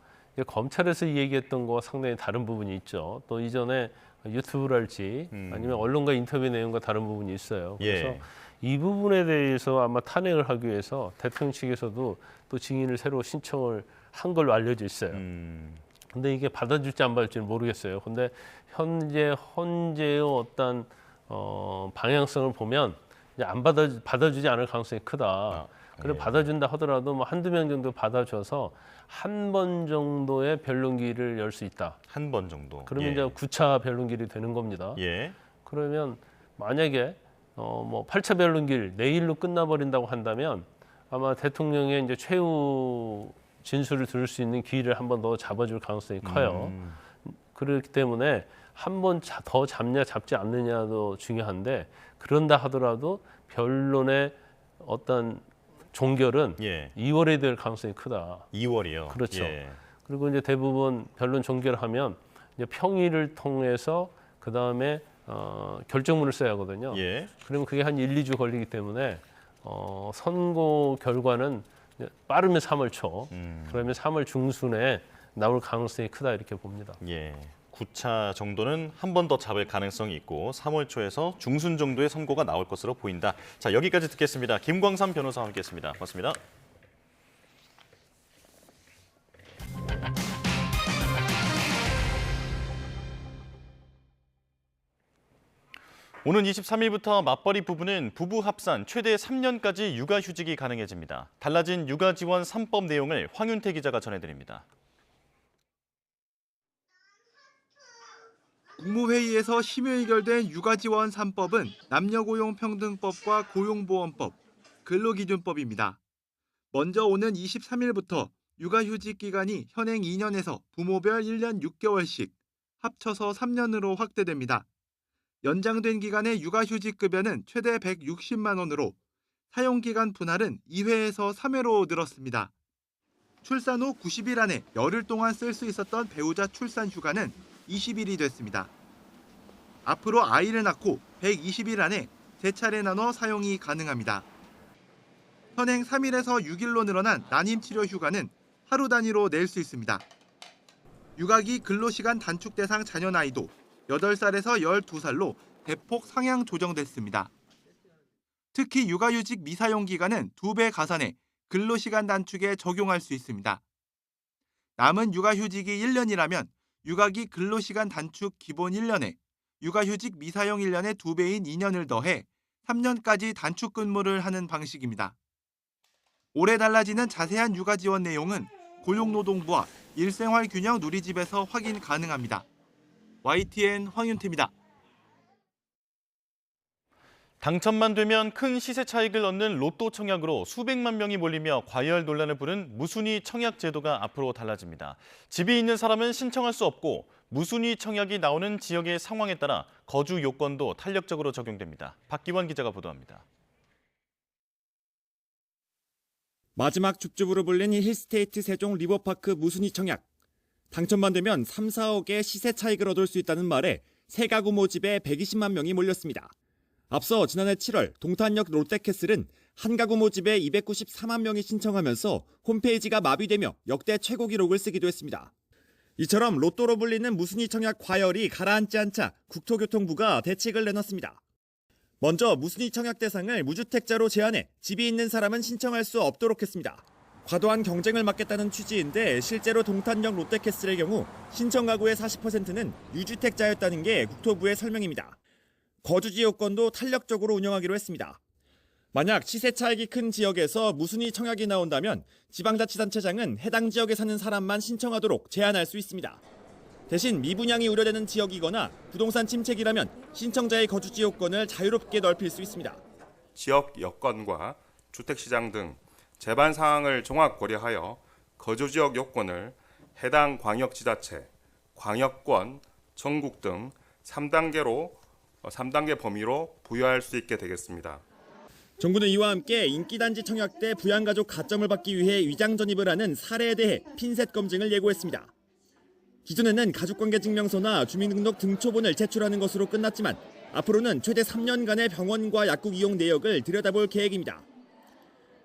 검찰에서 얘기했던 거와 상당히 다른 부분이 있죠. 또 이전에 유튜브랄지 아니면 언론과 인터뷰 내용과 다른 부분이 있어요. 그래서 이 부분에 대해서 아마 탄핵을 하기 위해서 대통령 측에서도 또 증인을 새로 신청을 한 걸로 알려져 있어요. 근데 이게 받아줄지 안 받을지는 모르겠어요. 근데 현재 헌재의 어떤 방향성을 보면 이제 안 받아주지 않을 가능성이 크다. 그래 받아준다 하더라도 뭐 한두 명 정도 받아줘서 한 번 정도의 변론기를 열 수 있다. 한 번 정도. 그러면 이제 9차 변론기일이 되는 겁니다. 그러면 만약에 뭐 8차 변론기일 내일로 끝나버린다고 한다면 아마 대통령의 이제 최후 진술을 들을 수 있는 기일을 한 번 더 잡아줄 가능성이 커요. 그렇기 때문에 한 번 더 잡냐 잡지 않느냐도 중요한데 그런다 하더라도 변론의 어떤 종결은 2월에 될 가능성이 크다. 2월이요? 그렇죠. 그리고 이제 대부분 변론 종결하면 이제 평의를 통해서 그 다음에 결정문을 써야 하거든요. 그러면 그게 한 1, 2주 걸리기 때문에 선고 결과는 빠르면 3월 초, 그러면 3월 중순에 나올 가능성이 크다 이렇게 봅니다. 9차 정도는 한 번 더 잡을 가능성이 있고 3월 초에서 중순 정도의 선고가 나올 것으로 보인다. 자, 여기까지 듣겠습니다. 김광삼 변호사와 함께했습니다. 고맙습니다. 오는 23일부터 맞벌이 부부는 부부 합산 최대 3년까지 육아휴직이 가능해집니다. 달라진 육아지원 3법 내용을 황윤태 기자가 전해드립니다. 국무회의에서 심의 의결된 육아지원 3법은 남녀고용평등법과 고용보험법, 근로기준법입니다. 먼저 오는 23일부터 육아휴직 기간이 현행 2년에서 부모별 1년 6개월씩 합쳐서 3년으로 확대됩니다. 연장된 기간의 육아휴직급여는 최대 160만 원으로 사용기간 분할은 2회에서 3회로 늘었습니다. 출산 후 90일 안에 열흘 동안 쓸 수 있었던 배우자 출산 휴가는 20일이 됐습니다. 앞으로 아이를 낳고 120일 안에 3차례 나눠 사용이 가능합니다. 현행 3일에서 6일로 늘어난 난임치료 휴가는 하루 단위로 낼 수 있습니다. 육아기 근로시간 단축 대상 자녀 나이도 8살에서 12살로 대폭 상향 조정됐습니다. 특히 육아휴직 미사용 기간은 2배 가산해 근로시간 단축에 적용할 수 있습니다. 남은 육아휴직이 1년이라면 육아기 근로시간 단축 기본 1년에 육아휴직 미사용 1년의 2배인 2년을 더해 3년까지 단축 근무를 하는 방식입니다. 올해 달라지는 자세한 육아 지원 내용은 고용노동부와 일생활균형 누리집에서 확인 가능합니다. YTN 황윤태입니다. 당첨만 되면 큰 시세 차익을 얻는 로또 청약으로 수백만 명이 몰리며 과열 논란을 부른 무순위 청약 제도가 앞으로 달라집니다. 집이 있는 사람은 신청할 수 없고 무순위 청약이 나오는 지역의 상황에 따라 거주 요건도 탄력적으로 적용됩니다. 박기원 기자가 보도합니다. 마지막 줍줍으로 불린 힐스테이트 세종 리버파크 무순위 청약. 당첨만 되면 3, 4억의 시세 차익을 얻을 수 있다는 말에 세 가구 모집에 120만 명이 몰렸습니다. 앞서 지난해 7월 동탄역 롯데캐슬은 한 가구 모집에 294만 명이 신청하면서 홈페이지가 마비되며 역대 최고 기록을 쓰기도 했습니다. 이처럼 로또로 불리는 무순위 청약 과열이 가라앉지 않자 국토교통부가 대책을 내놨습니다. 먼저 무순위 청약 대상을 무주택자로 제한해 집이 있는 사람은 신청할 수 없도록 했습니다. 과도한 경쟁을 막겠다는 취지인데 실제로 동탄역 롯데캐슬의 경우 신청 가구의 40%는 유주택자였다는 게 국토부의 설명입니다. 거주지 요건도 탄력적으로 운영하기로 했습니다. 만약 시세 차익이 큰 지역에서 무순위 청약이 나온다면 지방자치단체장은 해당 지역에 사는 사람만 신청하도록 제한할 수 있습니다. 대신 미분양이 우려되는 지역이거나 부동산 침체기라면 신청자의 거주지 요건을 자유롭게 넓힐 수 있습니다. 지역 여건과 주택시장 등 제반 사항을 종합 고려하여 거주지역 요건을 해당 광역지자체, 광역권, 전국 등 3단계 범위로 부여할 수 있게 되겠습니다. 정부는 이와 함께 인기단지 청약 때 부양가족 가점을 받기 위해 위장 전입을 하는 사례에 대해 핀셋 검증을 예고했습니다. 기존에는 가족관계증명서나 주민등록 등초본을 제출하는 것으로 끝났지만 앞으로는 최대 3년간의 병원과 약국 이용 내역을 들여다볼 계획입니다.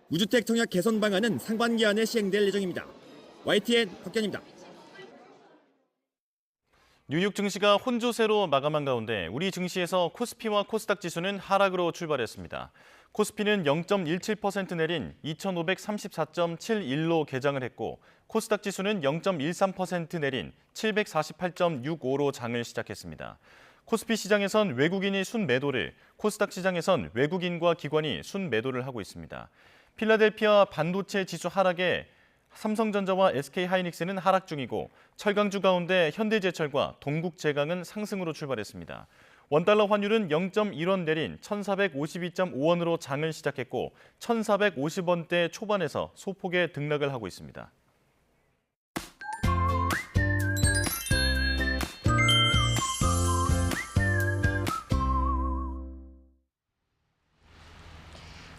무주택 청약 개선 방안은 상반기 안에 시행될 예정입니다. YTN 박견입니다. 뉴욕 증시가 혼조세로 마감한 가운데 우리 증시에서 코스피와 코스닥 지수는 하락으로 출발했습니다. 코스피는 0.17% 내린 2,534.71로 개장을 했고 코스닥 지수는 0.13% 내린 748.65로 장을 시작했습니다. 코스피 시장에선 외국인이 순매도를, 코스닥 시장에선 외국인과 기관이 순매도를 하고 있습니다. 필라델피아 반도체 지수 하락에 삼성전자와 SK하이닉스는 하락 중이고 철강주 가운데 현대제철과 동국제강은 상승으로 출발했습니다. 원달러 환율은 0.1원 내린 1,452.5원으로 장을 시작했고 1,450원대 초반에서 소폭의 등락을 하고 있습니다.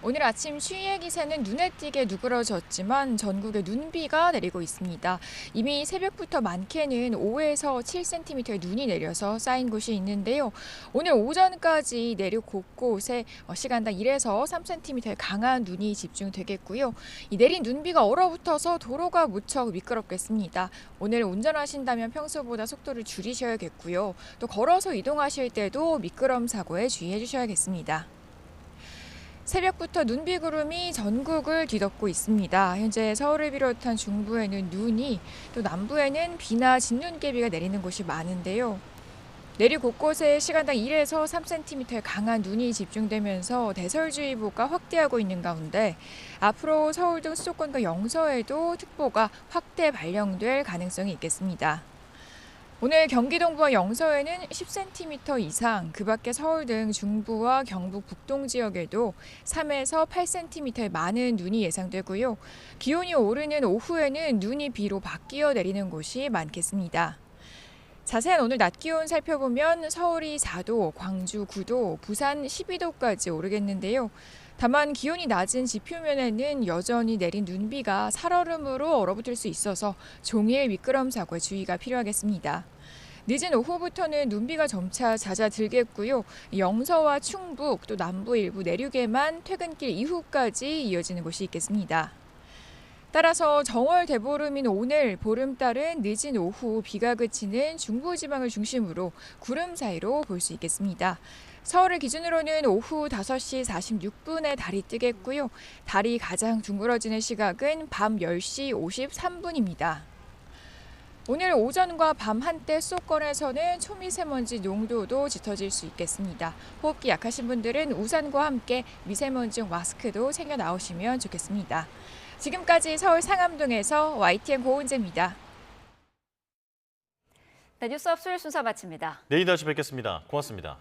오늘 아침 추위의 기세는 눈에 띄게 누그러졌지만 전국에 눈비가 내리고 있습니다. 이미 새벽부터 많게는 5에서 7cm의 눈이 내려서 쌓인 곳이 있는데요. 오늘 오전까지 내륙 곳곳에 시간당 1에서 3cm의 강한 눈이 집중되겠고요. 이 내린 눈비가 얼어붙어서 도로가 무척 미끄럽겠습니다. 오늘 운전하신다면 평소보다 속도를 줄이셔야겠고요. 또 걸어서 이동하실 때도 미끄럼 사고에 주의해 주셔야겠습니다. 새벽부터 눈비구름이 전국을 뒤덮고 있습니다. 현재 서울을 비롯한 중부에는 눈이, 또 남부에는 비나 진눈깨비가 내리는 곳이 많은데요. 내륙 곳곳에 시간당 1에서 3cm의 강한 눈이 집중되면서 대설주의보가 확대하고 있는 가운데 앞으로 서울 등 수도권과 영서에도 특보가 확대 발령될 가능성이 있겠습니다. 오늘 경기 동부와 영서에는 10cm 이상, 그 밖에 서울 등 중부와 경북 북동 지역에도 3에서 8cm의 많은 눈이 예상되고요. 기온이 오르는 오후에는 눈이 비로 바뀌어 내리는 곳이 많겠습니다. 자세한 오늘 낮 기온 살펴보면 서울이 4도, 광주 9도, 부산 12도까지 오르겠는데요. 다만 기온이 낮은 지표면에는 여전히 내린 눈비가 살얼음으로 얼어붙을 수 있어서 종일 미끄럼 사고에 주의가 필요하겠습니다. 늦은 오후부터는 눈비가 점차 잦아들겠고요. 영서와 충북 또 남부 일부 내륙에만 퇴근길 이후까지 이어지는 곳이 있겠습니다. 따라서 정월 대보름인 오늘 보름달은 늦은 오후 비가 그치는 중부지방을 중심으로 구름 사이로 볼 수 있겠습니다. 서울을 기준으로는 오후 5시 46분에 달이 뜨겠고요. 달이 가장 둥그러지는 시각은 밤 10시 53분입니다. 오늘 오전과 밤 한때 수도권에서는 초미세먼지 농도도 짙어질 수 있겠습니다. 호흡기 약하신 분들은 우산과 함께 미세먼지용 마스크도 챙겨 나오시면 좋겠습니다. 지금까지 서울 상암동에서 YTN 고은재입니다. 네, 뉴스 업술 순서 마칩니다. 내일 다시 뵙겠습니다. 고맙습니다.